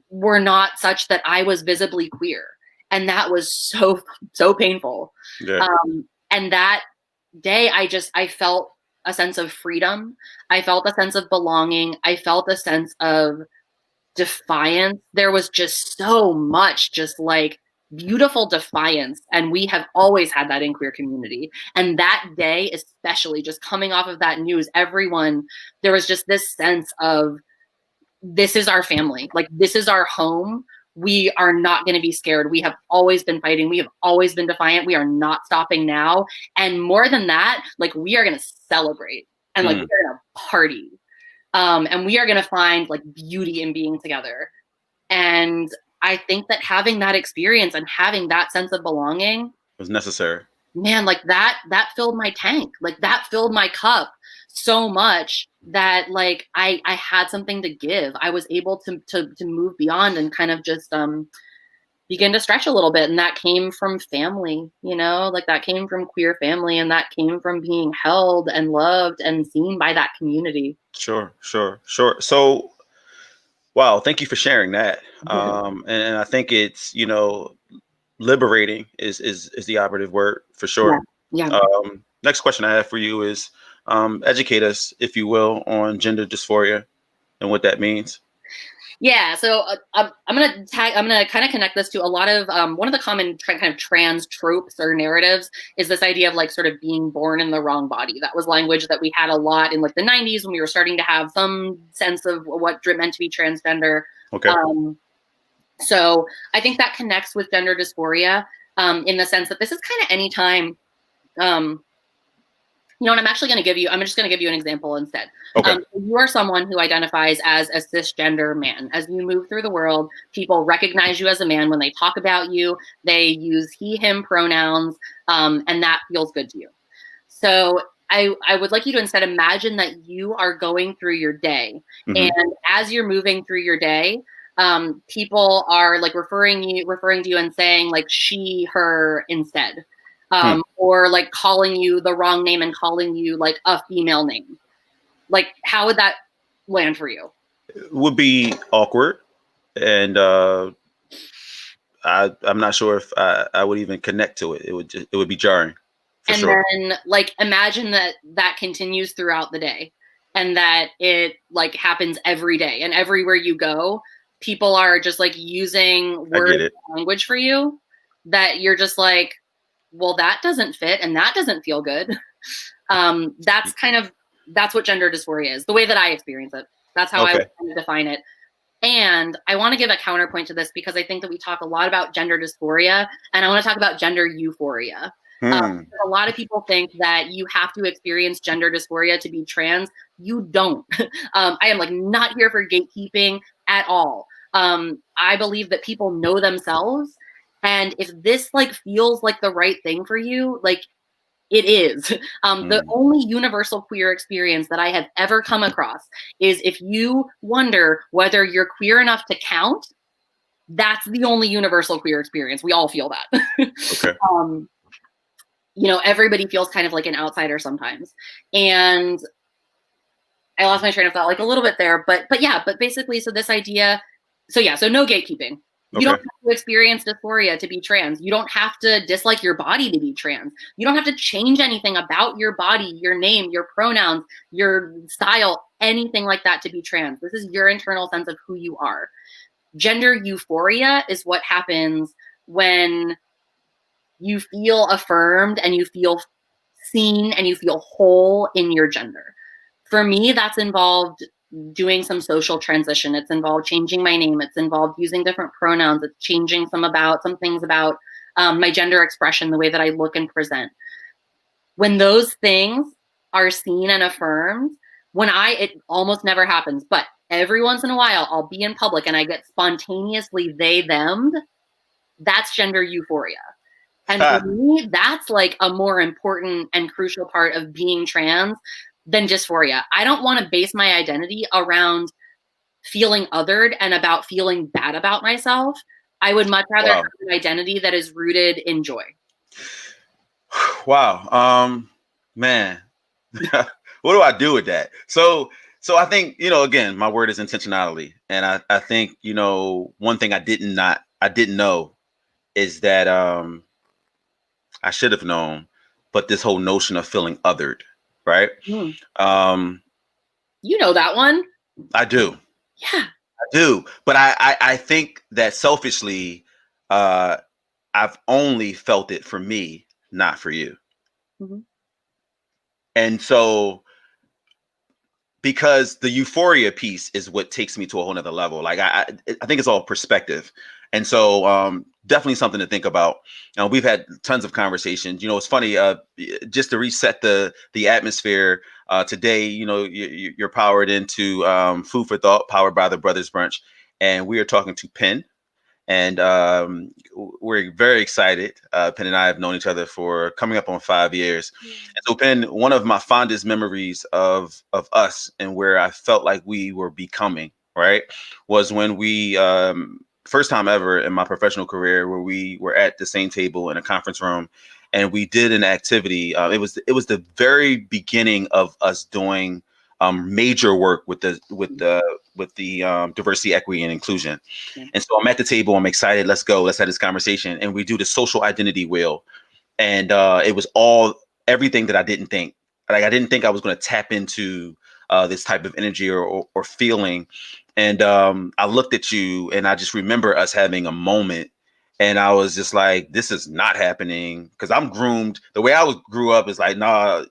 were not such that I was visibly queer. And that was so painful. Yeah. And that day I felt a sense of freedom. I felt a sense of belonging. I felt a sense of defiance. There was just so much just like beautiful defiance. And we have always had that in queer community. And that day, especially just coming off of that news, there was just this sense of, this is our family. Like, this is our home. We are not going to be scared. We have always been fighting. We have always been defiant. We are not stopping now. And more than that, like, we are going to celebrate and like, we're going to party. And we are going to find like beauty in being together. And I think that having that experience and having that sense of belonging was necessary. Man, like that filled my tank. Like, that filled my cup so much that like I had something to give. I was able to move beyond and kind of just begin to stretch a little bit. And that came from family, like that came from queer family, and that came from being held and loved and seen by that community. Sure. So, wow, thank you for sharing that. And I think it's, liberating is the operative word for sure. Yeah. Next question I have for you is, educate us, if you will, on gender dysphoria and what that means. Yeah, so I'm gonna kind of connect this to a lot of one of the common kind of trans tropes or narratives is this idea of like sort of being born in the wrong body. That was language that we had a lot in like the 90s when we were starting to have some sense of what it meant to be transgender. Okay. So I think that connects with gender dysphoria in the sense that this is kind of any time. And I'm just going to give you an example instead. Okay. You are someone who identifies as a cisgender man. As you move through the world, people recognize you as a man. When they talk about you, they use he, him pronouns, and that feels good to you. So I would like you to instead imagine that you are going through your day. Mm-hmm. And as you're moving through your day, people are like referring to you and saying like she, her instead. Or like calling you the wrong name and calling you like a female name. Like, how would that land for you? It would be awkward. And I'm not sure if I would even connect to it. It would be jarring. And sure. Then like, imagine that continues throughout the day and that it like happens every day, and everywhere you go, people are just like using words and language for you that you're just like, well, that doesn't fit and that doesn't feel good. That's what gender dysphoria is, the way that I experience it. That's how I would define it. And I want to give a counterpoint to this because I think that we talk a lot about gender dysphoria, and I want to talk about gender euphoria. A lot of people think that you have to experience gender dysphoria to be trans. You don't. I am like not here for gatekeeping at all. I believe that people know themselves. And if this like feels like the right thing for you, like it is. The only universal queer experience that I have ever come across is if you wonder whether you're queer enough to count, that's the only universal queer experience. We all feel that. Okay. Everybody feels kind of like an outsider sometimes. And I lost my train of thought like a little bit there, but basically, so this idea, so no gatekeeping. You don't have to experience dysphoria to be trans. You don't have to dislike your body to be trans. You don't have to change anything about your body, your name, your pronouns, your style, anything like that to be trans. This is your internal sense of who you are. Gender euphoria is what happens when you feel affirmed and you feel seen and you feel whole in your gender. For me, that's involved doing some social transition. It's involved changing my name. It's involved using different pronouns. It's changing some things about my gender expression, the way that I look and present. When those things are seen and affirmed, it almost never happens, but every once in a while I'll be in public and I get spontaneously they, them. That's gender euphoria. And for me, that's like a more important and crucial part of being trans than dysphoria. I don't want to base my identity around feeling othered and about feeling bad about myself. I would much rather have an identity that is rooted in joy. Wow. Man, what do I do with that? So I think, again, my word is intentionality. And I think, one thing I didn't know is that I should have known, but this whole notion of feeling othered, right? Mm. Um, You know that one. I do. Yeah. I do. But I think that selfishly, I've only felt it for me, not for you. Mm-hmm. And so, because the euphoria piece is what takes me to a whole nother level. Like I think it's all perspective. And so definitely something to think about. We've had tons of conversations. It's funny, just to reset the atmosphere today, you're powered into Food for Thought, powered by the Brothers Brunch. And we are talking to Penn. And we're very excited. Penn and I have known each other for coming up on 5 years. And so, Penn, one of my fondest memories of us and where I felt like we were becoming, right, was when we first time ever in my professional career where we were at the same table in a conference room and we did an activity. It was the very beginning of us doing major work with the diversity, equity, and inclusion. And so I'm at the table. I'm excited. Let's go. Let's have this conversation. And we do the social identity wheel. And it was everything that I didn't think. Like I didn't think I was going to tap into this type of energy or feeling. And I looked at you, and I just remember us having a moment. And I was just like, this is not happening, because I'm groomed. The way I grew up is like, nah,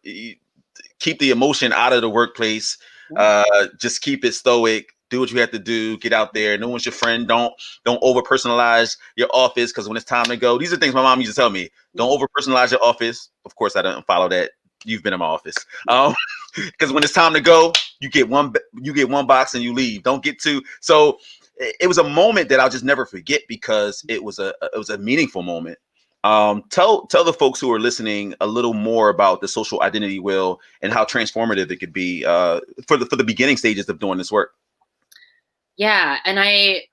keep the emotion out of the workplace. Just keep it stoic. Do what you have to do. Get out there. No one's your friend. Don't over personalize your office, because when it's time to go, these are things my mom used to tell me. Don't over personalize your office. Of course, I don't follow that. You've been in my office. Because when it's time to go, you get one box and you leave. Don't get two. So it was a moment that I'll just never forget, because it was a meaningful moment. Tell the folks who are listening a little more about the social identity wheel and how transformative it could be for the beginning stages of doing this work. Yeah, and I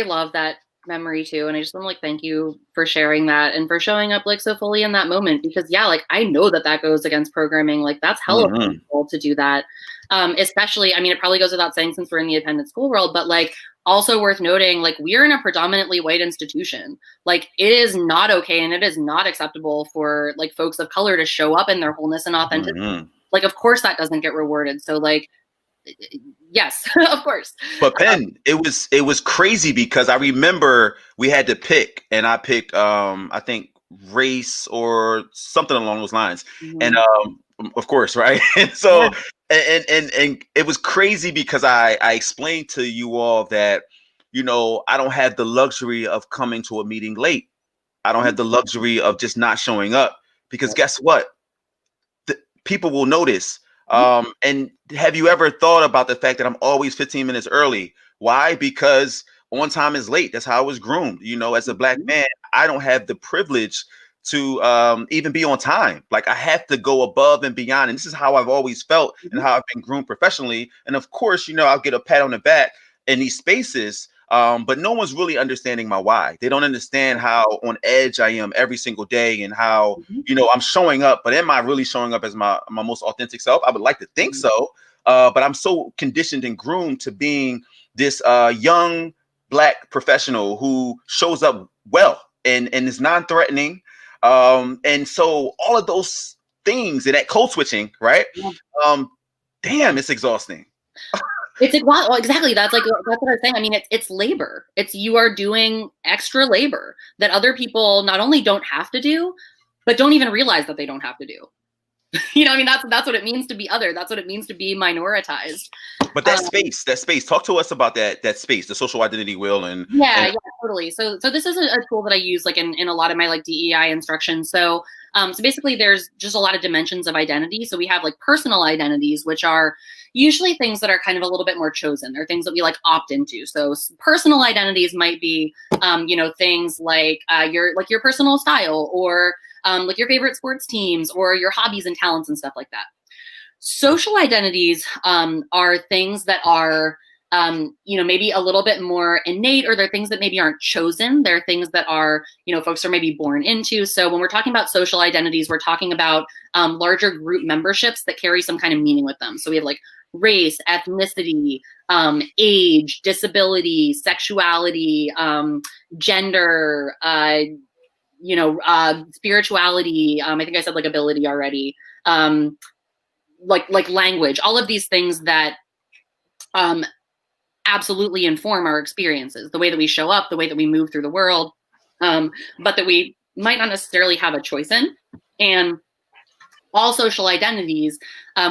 love that memory too, and I just want to like thank you for sharing that and for showing up like so fully in that moment, because yeah, like I know that goes against programming. Like that's hella painful to do that. Especially, I mean, it probably goes without saying since we're in the independent school world, but like also worth noting, like we're in a predominantly white institution. Like it is not okay and it is not acceptable for like folks of color to show up in their wholeness and authenticity. Like of course that doesn't get rewarded. So like yes, of course. But Penn, it was crazy, because I remember we had to pick, and I picked I think race or something along those lines. And of course, right? And so and it was crazy, because I explained to you all that I don't have the luxury of coming to a meeting late. I don't have the luxury of just not showing up, because guess what? People will notice. And have you ever thought about the fact that I'm always 15 minutes early? Why? Because on time is late. That's how I was groomed. As a Black man, I don't have the privilege to even be on time. Like I have to go above and beyond. And this is how I've always felt and how I've been groomed professionally. And of course, I'll get a pat on the back in these spaces. But no one's really understanding my why. They don't understand how on edge I am every single day, and how, I'm showing up, but am I really showing up as my most authentic self? I would like to think so. But I'm so conditioned and groomed to being this young Black professional who shows up well and is non-threatening. And so all of those things and that code switching, right? Damn, it's exhausting. It's well, exactly. That's what I was saying. I mean, it's labor. You are doing extra labor that other people not only don't have to do, but don't even realize that they don't have to do. I mean, that's what it means to be other. That's what it means to be minoritized. But that space. Talk to us about that space, the social identity wheel, and yeah, totally. So this is a tool that I use like in a lot of my like DEI instruction. So basically there's just a lot of dimensions of identity. So we have like personal identities, which are usually things that are kind of a little bit more chosen. They're things that we like opt into. So personal identities might be, things like your personal style, or like your favorite sports teams, or your hobbies and talents and stuff like that. Social identities are things that are maybe a little bit more innate, or they're things that maybe aren't chosen. They're things that are, folks are maybe born into. So when we're talking about social identities, we're talking about larger group memberships that carry some kind of meaning with them. So we have like race, ethnicity, age, disability, sexuality, gender, spirituality. I think I said like ability already. Like language, all of these things that absolutely inform our experiences, the way that we show up, the way that we move through the world, but that we might not necessarily have a choice in. And all social identities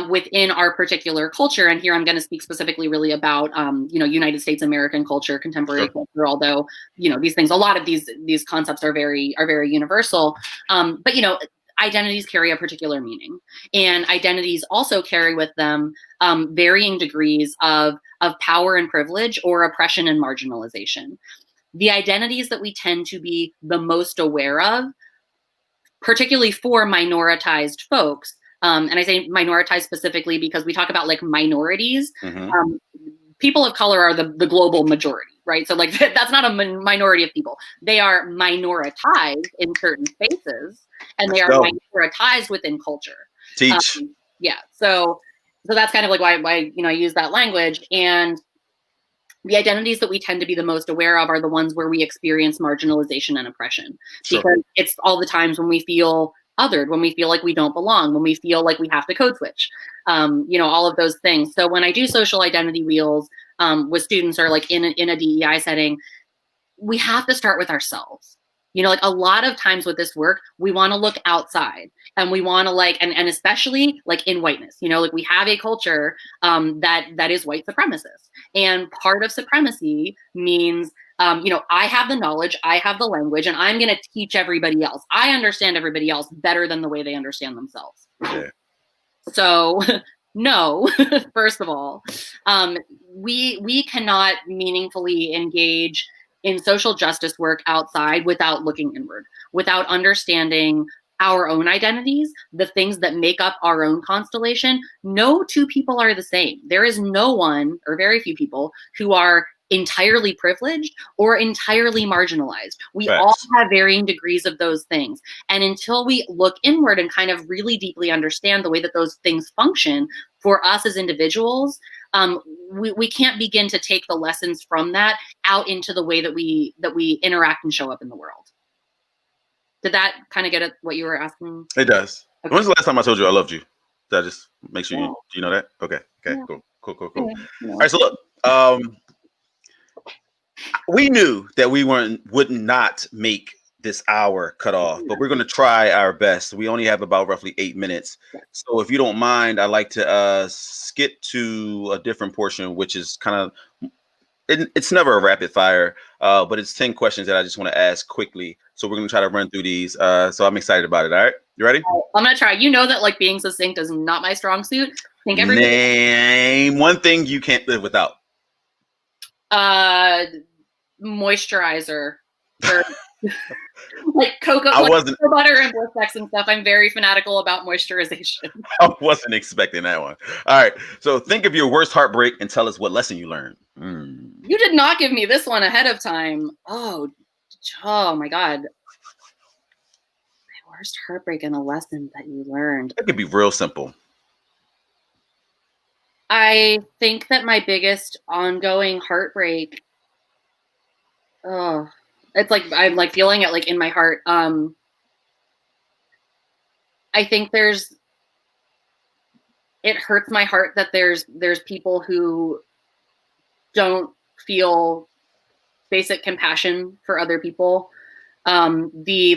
within our particular culture, and here I'm going to speak specifically really about, United States American culture, contemporary culture, although, these things, a lot of these concepts are very universal. But, identities carry a particular meaning, and identities also carry with them varying degrees of power and privilege, or oppression and marginalization. The identities that we tend to be the most aware of, particularly for minoritized folks, and I say minoritized specifically because we talk about like minorities. Mm-hmm. People of color are the global majority, right? So like that's not a minority of people. They are minoritized in certain spaces, and they are minoritized within culture. Teach. Yeah. So that's kind of like why I use that language. And the identities that we tend to be the most aware of are the ones where we experience marginalization and oppression, because it's all the times when we feel othered, when we feel like we don't belong, when we feel like we have to code switch, all of those things. So when I do social identity wheels with students, or like in a DEI setting, we have to start with ourselves. Like a lot of times with this work, we want to look outside, and we want to and especially like in whiteness, like we have a culture that is white supremacist, and part of supremacy means, I have the knowledge, I have the language, and I'm going to teach everybody else. I understand everybody else better than the way they understand themselves. Yeah. So no, first of all, we cannot meaningfully engage in social justice work outside without looking inward, without understanding our own identities, the things that make up our own constellation. No two people are the same. There is no one, or very few people, who are entirely privileged or entirely marginalized. We all have varying degrees of those things. And until we look inward and kind of really deeply understand the way that those things function for us as individuals, we can't begin to take the lessons from that out into the way that we interact and show up in the world. Did that kind of get at what you were asking? It does. Okay. When's the last time I told you I loved you? Did I just make sure you know that? Okay. Yeah. Cool. All right. So look, we knew that we would not make this hour cut off, but we're going to try our best. We only have about roughly 8 minutes. So if you don't mind, I'd like to skip to a different portion, which is kind of, it's never a rapid fire, but it's 10 questions that I just want to ask quickly. So we're going to try to run through these. So I'm excited about it. All right. You ready? I'm going to try. That like being succinct is not my strong suit. Name one thing you can't live without. Moisturizer. Like cocoa butter and Blistex and stuff. I'm very fanatical about moisturization. I wasn't expecting that one. All right. So think of your worst heartbreak and tell us what lesson you learned. You did not give me this one ahead of time. Oh my God. My worst heartbreak and a lesson that you learned. It could be real simple. I think that my biggest ongoing heartbreak, it's like I'm like feeling it like in my heart. I think it hurts my heart that there's people who don't feel basic compassion for other people. The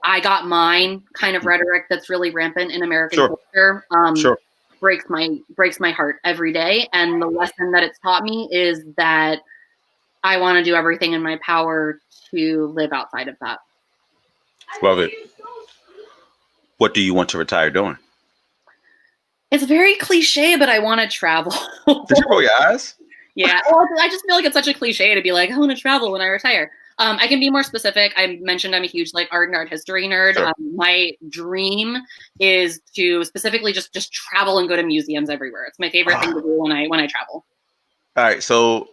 I got mine kind of rhetoric that's really rampant in American culture. Breaks my heart every day. And the lesson that it's taught me is that I want to do everything in my power to live outside of that. Love it. What do you want to retire doing? It's very cliche, but I want to travel. Did you roll your eyes? Yeah. Well, I just feel like it's such a cliche to be like, I want to travel when I retire. I can be more specific. I mentioned I'm a huge art and art history nerd. Sure. My dream is to specifically just travel and go to museums everywhere. It's my favorite thing to do when I travel. All right. So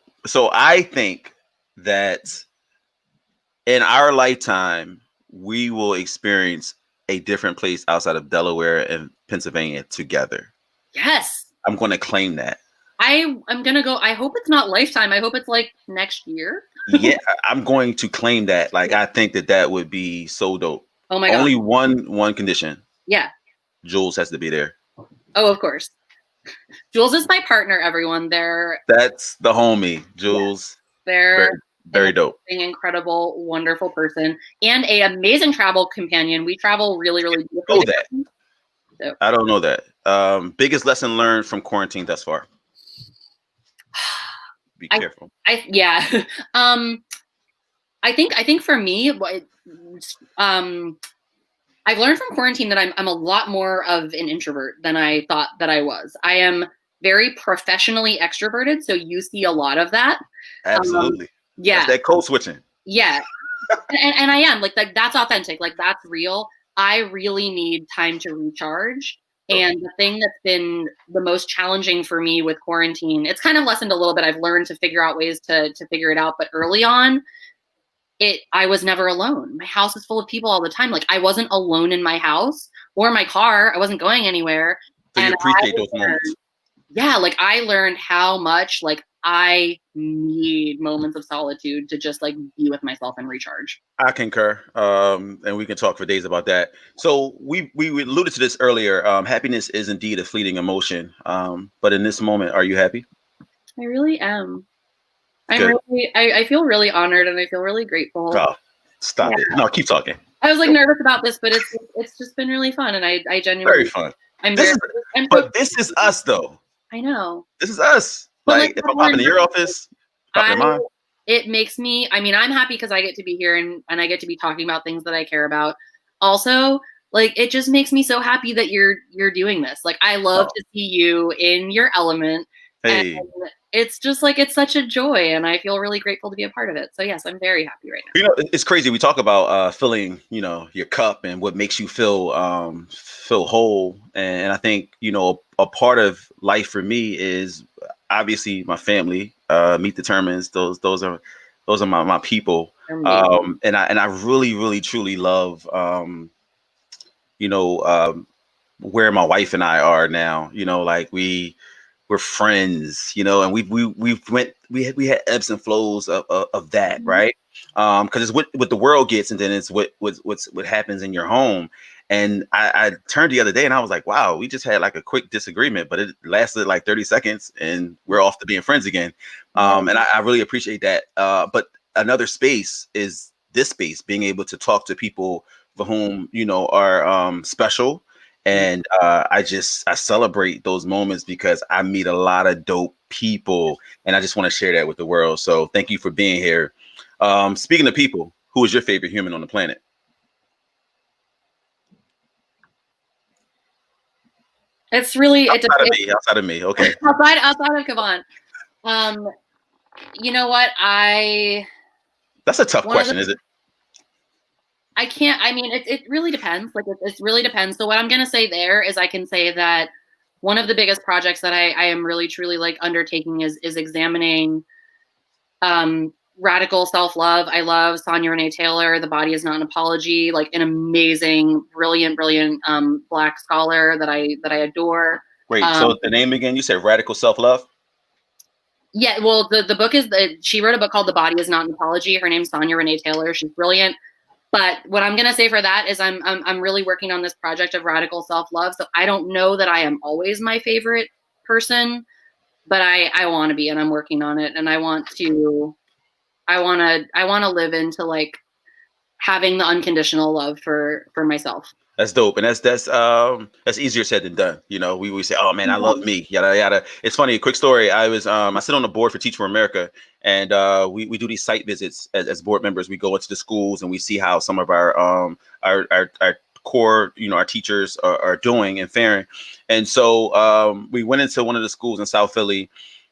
I think that in our lifetime, we will experience a different place outside of Delaware and Pennsylvania together. Yes. I'm going to claim that. I'm gonna go. I hope it's not lifetime. I hope it's like next year. Yeah, I'm going to claim that. Like, I think that would be so dope. Oh my god. Only one condition. Yeah. Jules has to be there. Oh, of course. Jules is my partner, everyone. That's the homie, Jules. Yeah, they're very dope. An incredible, wonderful person and a amazing travel companion. We travel really, really beautifully. So. I don't know that. Biggest lesson learned from quarantine thus far? Be careful. I think for me, I've learned from quarantine that I'm a lot more of an introvert than I thought that I was. I am very professionally extroverted, so you see a lot of that. Absolutely. Yeah. That's that code switching. Yeah. and I am like that's authentic. Like that's real. I really need time to recharge. And the thing that's been the most challenging for me with quarantine, it's kind of lessened a little bit. I've learned to figure out ways to figure it out. But early on, I was never alone. My house is full of people all the time. Like I wasn't alone in my house or my car. I wasn't going anywhere. So you appreciate those moments. Yeah, like I learned how much like I need moments of solitude to just like be with myself and recharge. I concur. And we can talk for days about that. So we alluded to this earlier. Happiness is indeed a fleeting emotion. But in this moment, are you happy? I really am. I feel really honored and I feel really grateful. Oh, stop it. No, keep talking. I was like nervous about this, but it's just been really fun and I genuinely very fun. This is us though. I know. This is us. Like if I'm popping in your office, popping in mine. It makes me, I mean, I'm happy because I get to be here and I get to be talking about things that I care about. Also, like it just makes me so happy that you're doing this. Like I love to see you in your element. Hey. And it's just like it's such a joy and I feel really grateful to be a part of it. So yes, I'm very happy right now. You know, it's crazy. We talk about filling, you know, your cup and what makes you feel whole. And I think, you know, a part of life for me is obviously my family. Meet determines those are my people. And I really, really, truly love where my wife and I are now. You know, like we're friends, you know, and we had ebbs and flows of that, right? Because it's what the world gets, and then it's what happens in your home. And I turned the other day and I was like, wow, we just had like a quick disagreement, but it lasted like 30 seconds and we're off to being friends again. And I really appreciate that. But another space is this space, being able to talk to people for whom, you know, are special. And I celebrate those moments because I meet a lot of dope people and I just want to share that with the world. So thank you for being here. Speaking of people, who is your favorite human on the planet? It's really outside of me. Okay. outside of Kavan. You know what? That's a tough question, is it? I can't. I mean, it really depends. Like it really depends. So what I'm gonna say there is, I can say that one of the biggest projects that I am really truly like undertaking is examining radical self-love. I love Sonia Renee Taylor. The Body Is Not an Apology. Like an amazing, brilliant Black scholar that I adore. Wait, so the name again? You said Radical Self-Love? Yeah. Well, the book is she wrote a book called The Body Is Not an Apology. Her name's Sonia Renee Taylor. She's brilliant. But what I'm gonna say for that is I'm really working on this project of radical self-love. So I don't know that I am always my favorite person, but I want to be, and I'm working on it. And I want to live into like having the unconditional love for myself. That's dope. And that's easier said than done. You know, we say, oh man, I love me, yada, yada. It's funny. A quick story. I sit on the board for Teach for America, and we do these site visits as board members. We go into the schools and we see how some of our core, you know, our teachers are doing and faring. And so we went into one of the schools in South Philly,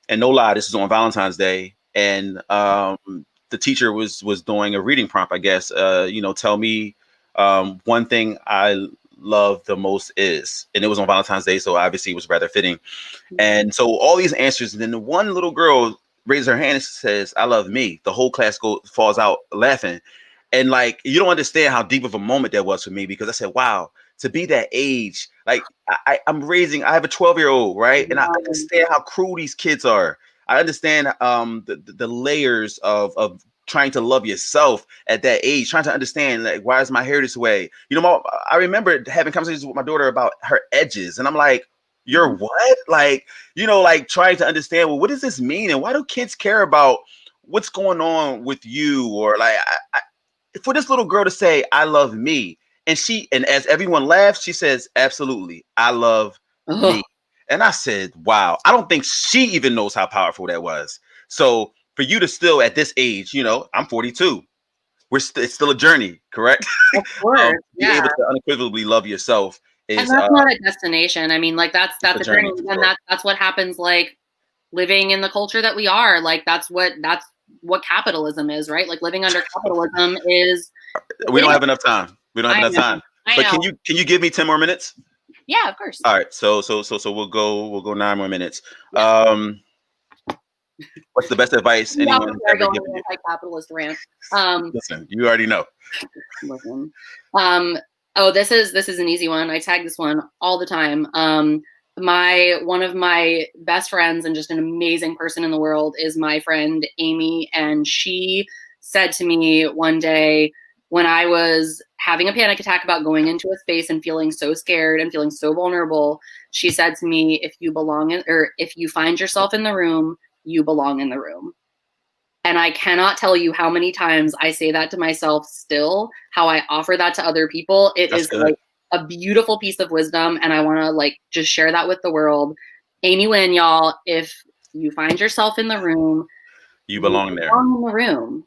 and no lie, this is on Valentine's Day. And the teacher was doing a reading prompt, I guess, you know, tell me one thing I love the most is. And it was on Valentine's Day, so obviously it was rather fitting. And so all these answers, and then the one little girl raises her hand and says, I love me. The whole class falls out laughing. And like, you don't understand how deep of a moment that was for me, because I said, wow, to be that age, like I have a 12-year-old, right? And I understand how cruel these kids are. I understand the layers of trying to love yourself at that age, trying to understand, like, why is my hair this way? You know, I remember having conversations with my daughter about her edges, and I'm like, you're what? Like, you know, like trying to understand, well, what does this mean? And why do kids care about what's going on with you? Or like, for this little girl to say, I love me. And as everyone laughs, she says, absolutely, I love me. And I said, wow, I don't think she even knows how powerful that was. So for you to still at this age, you know, I'm 42. It's still a journey, correct? Of course, be able to unequivocally love yourself is, and that's not a destination. I mean, like that's a journey, and that's what happens. Like living in the culture that we are, like that's what capitalism is, right? Like living under capitalism is. We don't have enough time. We don't have enough time. But can you give me 10 more minutes? Yeah, of course. All right. So we'll go 9 more minutes. What's the best advice anyone ever given you? Anti-capitalist rant. Listen, you already know. Listen. This is an easy one. I tag this one all the time. One of my best friends and just an amazing person in the world is my friend Amy, and she said to me one day when I was having a panic attack about going into a space and feeling so scared and feeling so vulnerable, she said to me, if you find yourself in the room, you belong in the room. And I cannot tell you how many times I say that to myself still, how I offer that to other people. That's good. Like a beautiful piece of wisdom, and I want to like just share that with the world. Amy Wynn, y'all, if you find yourself in the room, you belong there. In the room.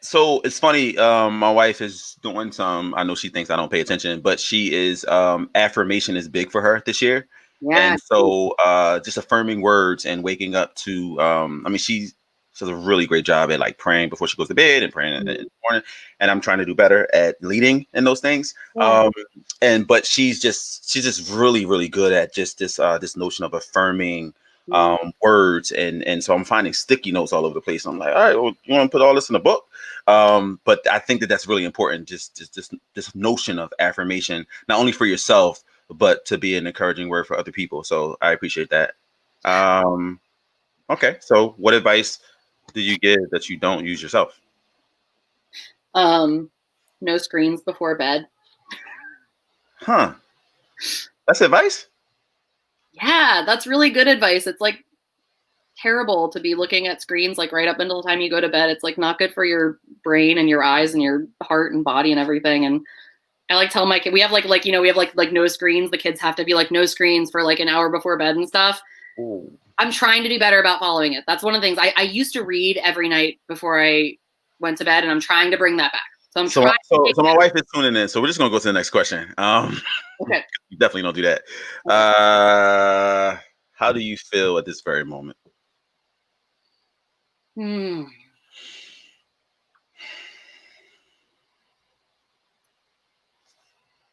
So it's funny. My wife is doing some. I know she thinks I don't pay attention, but she is. Affirmation is big for her this year. Yeah. And so just affirming words and waking up to. She does a really great job at like praying before she goes to bed and praying in the morning. And I'm trying to do better at leading in those things. Yeah. But she's just really, really good at just this notion of affirming words, and so I'm finding sticky notes all over the place. I'm like, all right, well, you want to put all this in a book? But I think that's really important. Just this notion of affirmation, not only for yourself, but to be an encouraging word for other people. So I appreciate that. Okay, so what advice do you give that you don't use yourself? No screens before bed. Huh? That's advice? Yeah, that's really good advice. It's like terrible to be looking at screens like right up until the time you go to bed. It's like not good for your brain and your eyes and your heart and body and everything. And I like tell my kid, we have like no screens. The kids have to be like no screens for like an hour before bed and stuff. Ooh. I'm trying to do better about following it. That's one of the things I used to read every night before I went to bed, and I'm trying to bring that back. So my wife is tuning in, so we're just gonna go to the next question. Okay. You definitely don't do that. How do you feel at this very moment?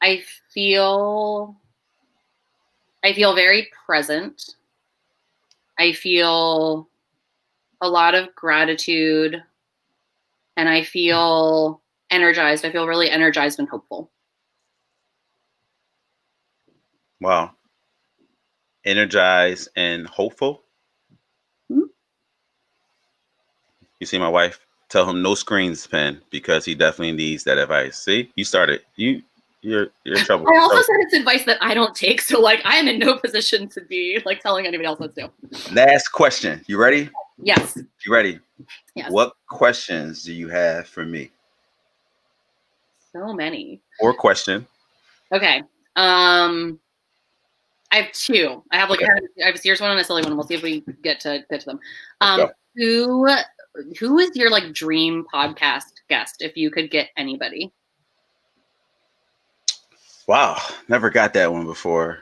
I feel very present. I feel a lot of gratitude, and I feel energized. I feel really energized and hopeful. Wow. Energized and hopeful? Mm-hmm. You see my wife? Tell him no screens, Penn, because he definitely needs that advice. See? You started. You're in trouble. I also said it's advice that I don't take, so like I am in no position to be like telling anybody else what to do. Last question. You ready? Yes. You ready? Yes. What questions do you have for me? So many. Or question. Okay. I have two. I have like I have a serious one and a silly one. We'll see if we get to them. Who is your like dream podcast guest if you could get anybody? Wow, never got that one before.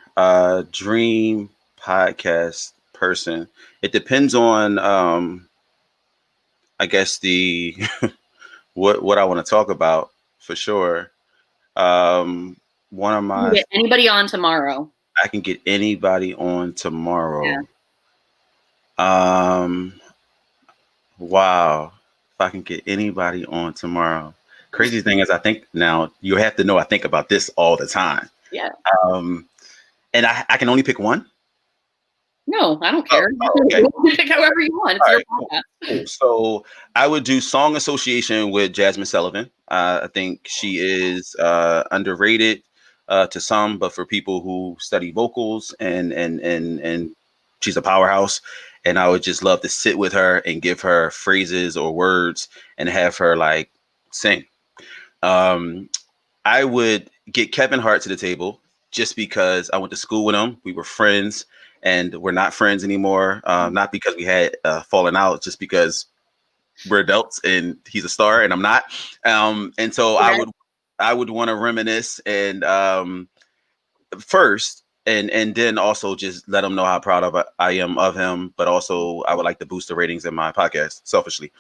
Dream podcast person. It depends on I guess the what I want to talk about for sure. One of You can my, get anybody on tomorrow. I can get anybody on tomorrow. Wow. If I can get anybody on tomorrow. Crazy thing is, I think now you have to know I think about this all the time. Yeah. And I can only pick one. No, I don't care. Okay. Pick however you want. It's All your right, podcast. cool. So I would do song association with Jasmine Sullivan. I think she is underrated to some, but for people who study vocals and she's a powerhouse. And I would just love to sit with her and give her phrases or words and have her like sing. Um, I would get Kevin Hart to the table just because I went to school with him. We were friends and we're not friends anymore. Not because we had fallen out, just because we're adults and he's a star and I'm not. And so I would want to reminisce and first and then also just let him know how proud of I am of him. But also I would like to boost the ratings in my podcast selfishly.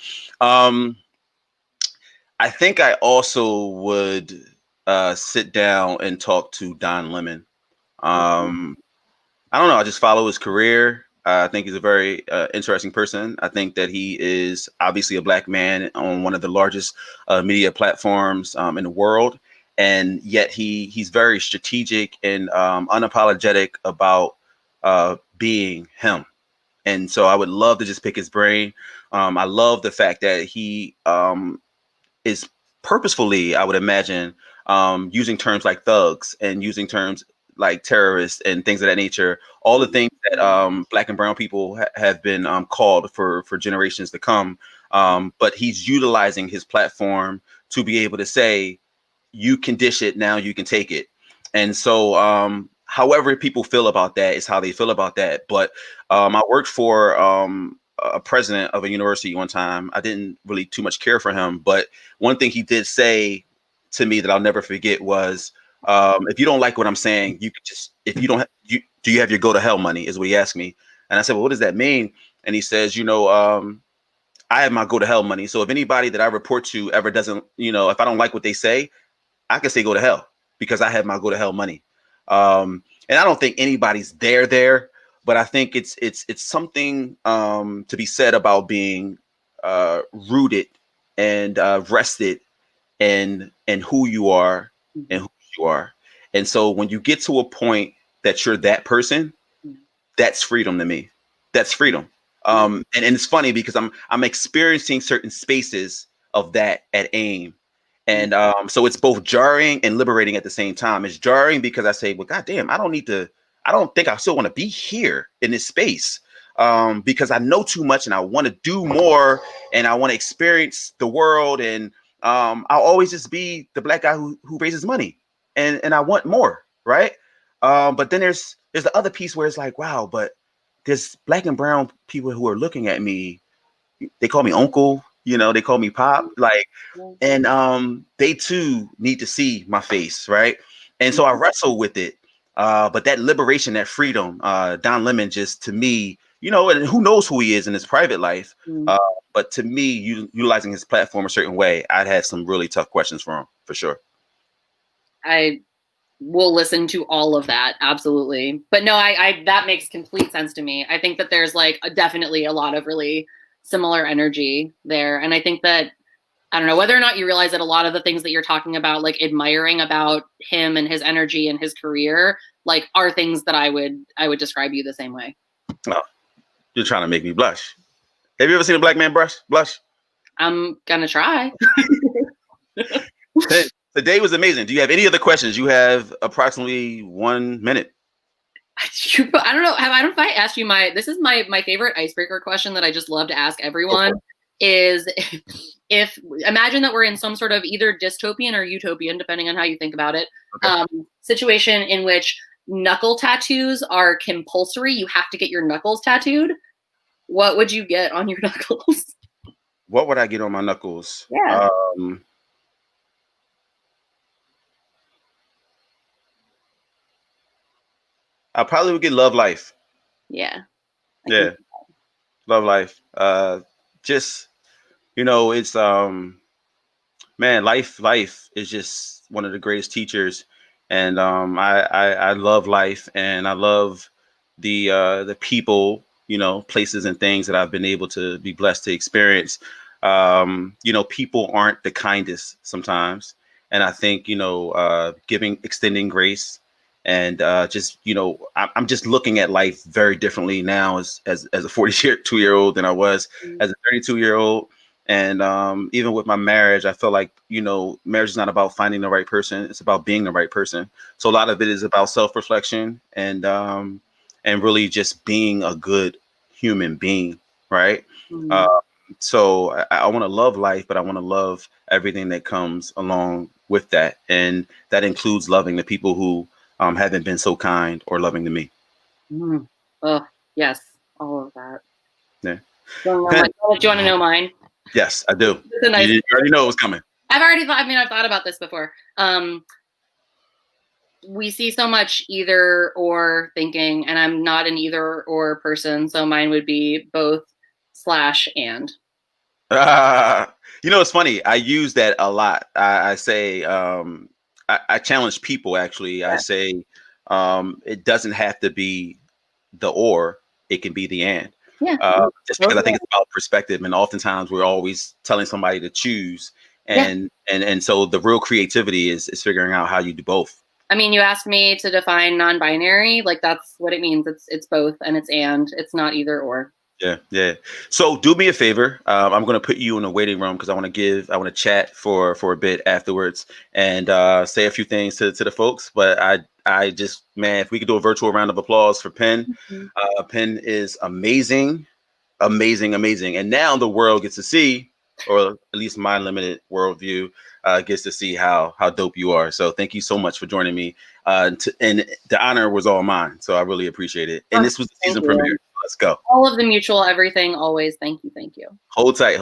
I think I also would sit down and talk to Don Lemon. I don't know. I just follow his career. I think he's a very interesting person. I think that he is obviously a black man on one of the largest media platforms in the world, and yet he's very strategic and unapologetic about being him. And so I would love to just pick his brain. I love the fact that he is purposefully, I would imagine, using terms like thugs and using terms like terrorists and things of that nature, all the things that black and brown people have been called for generations to come. But he's utilizing his platform to be able to say, you can dish it, now you can take it. And so however people feel about that is how they feel about that. But I worked for a president of a university one time. I didn't really too much care for him, but one thing he did say to me that I'll never forget was, if you don't like what I'm saying, you could just, if you don't, do you have your go to hell money, is what he asked me. And I said, well, what does that mean? And he says, I have my go to hell money. So if anybody that I report to ever doesn't, if I don't like what they say, I can say go to hell because I have my go to hell money. And I don't think anybody's there, but I think it's something to be said about being rooted and rested in who you are and who you are. And so when you get to a point that you're that person, that's freedom to me. That's freedom. And it's funny because I'm experiencing certain spaces of that at AIM. And so it's both jarring and liberating at the same time. It's jarring because I say, well, goddamn, I don't think I still want to be here in this space because I know too much and I want to do more and I want to experience the world. And I'll always just be the black guy who raises money and I want more. Right. But then there's the other piece where it's like, wow, but there's black and brown people who are looking at me. They call me uncle, they call me pop, like, and they too need to see my face, right? And so I wrestle with it. But that liberation, that freedom, Don Lemon just to me, and who knows who he is in his private life. But to me, utilizing his platform a certain way, I'd have some really tough questions for him, for sure. I will listen to all of that. Absolutely. But no, I that makes complete sense to me. I think that there's like definitely a lot of really similar energy there. And I think that, I don't know whether or not you realize that a lot of the things that you're talking about, like admiring about him and his energy and his career, like are things that I would describe you the same way. Oh, you're trying to make me blush. Have you ever seen a black man blush? I'm gonna try. The day was amazing. Do you have any other questions? You have approximately 1 minute. I don't know. I don't know if I asked you this is my favorite icebreaker question that I just love to ask everyone is if imagine that we're in some sort of either dystopian or utopian, depending on how you think about it, situation in which knuckle tattoos are compulsory. You have to get your knuckles tattooed. What would you get on your knuckles? What would I get on my knuckles? Yeah. I probably would get love life. Yeah. Yeah. Love life. Just, it's, man, life is just one of the greatest teachers. And I love life, and I love the people, places and things that I've been able to be blessed to experience. People aren't the kindest sometimes, and I think extending grace, and I'm just looking at life very differently now as a 42-year-old than I was as a 32-year-old. And even with my marriage, I feel like, marriage is not about finding the right person. It's about being the right person. So a lot of it is about self-reflection and really just being a good human being. Right. So I want to love life, but I want to love everything that comes along with that. And that includes loving the people who haven't been so kind or loving to me. Oh, yes. All of that. Yeah. Do you want to know mine? Yes, I do. You already know it was coming. I've thought about this before. We see so much either or thinking, and I'm not an either or person. So mine would be both / and. It's funny. I use that a lot. I say, I challenge people, actually. Yeah. I say, it doesn't have to be the or, it can be the and. Yeah. Just because I think it's about perspective, and oftentimes we're always telling somebody to choose, and so the real creativity is figuring out how you do both. I mean, you asked me to define non-binary, like that's what it means. It's both, and it's not either or. Yeah. So do me a favor. I'm going to put you in a waiting room because I want to chat for a bit afterwards and say a few things to the folks. But I just, man, if we could do a virtual round of applause for Penn. Penn is amazing. And now the world gets to see, or at least my limited worldview gets to see how dope you are. So thank you so much for joining me. And the honor was all mine. So I really appreciate it. And this was the season premiere. Let's go. All of the mutual everything, always. Thank you. Hold tight.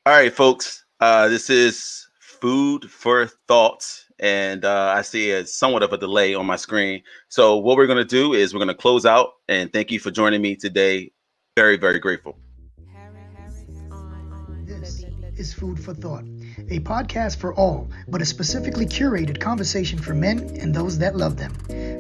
All right, folks. This is Food for Thought. And I see a somewhat of a delay on my screen. So what we're going to do is we're going to close out. And thank you for joining me today. Very, very grateful. This is Food for Thought, a podcast for all, but a specifically curated conversation for men and those that love them.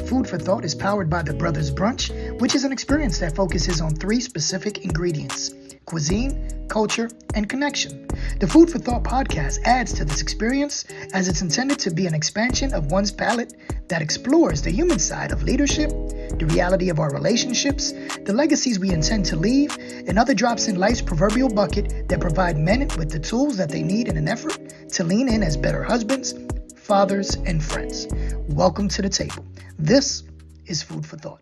Food for Thought is powered by the Brothers Brunch, which is an experience that focuses on 3 specific ingredients: cuisine, culture, and connection. The Food for Thought podcast adds to this experience as it's intended to be an expansion of one's palate that explores the human side of leadership, the reality of our relationships, the legacies we intend to leave, and other drops in life's proverbial bucket that provide men with the tools that they need in an effort to lean in as better husbands, fathers, and friends. Welcome to the table. This is Food for Thought.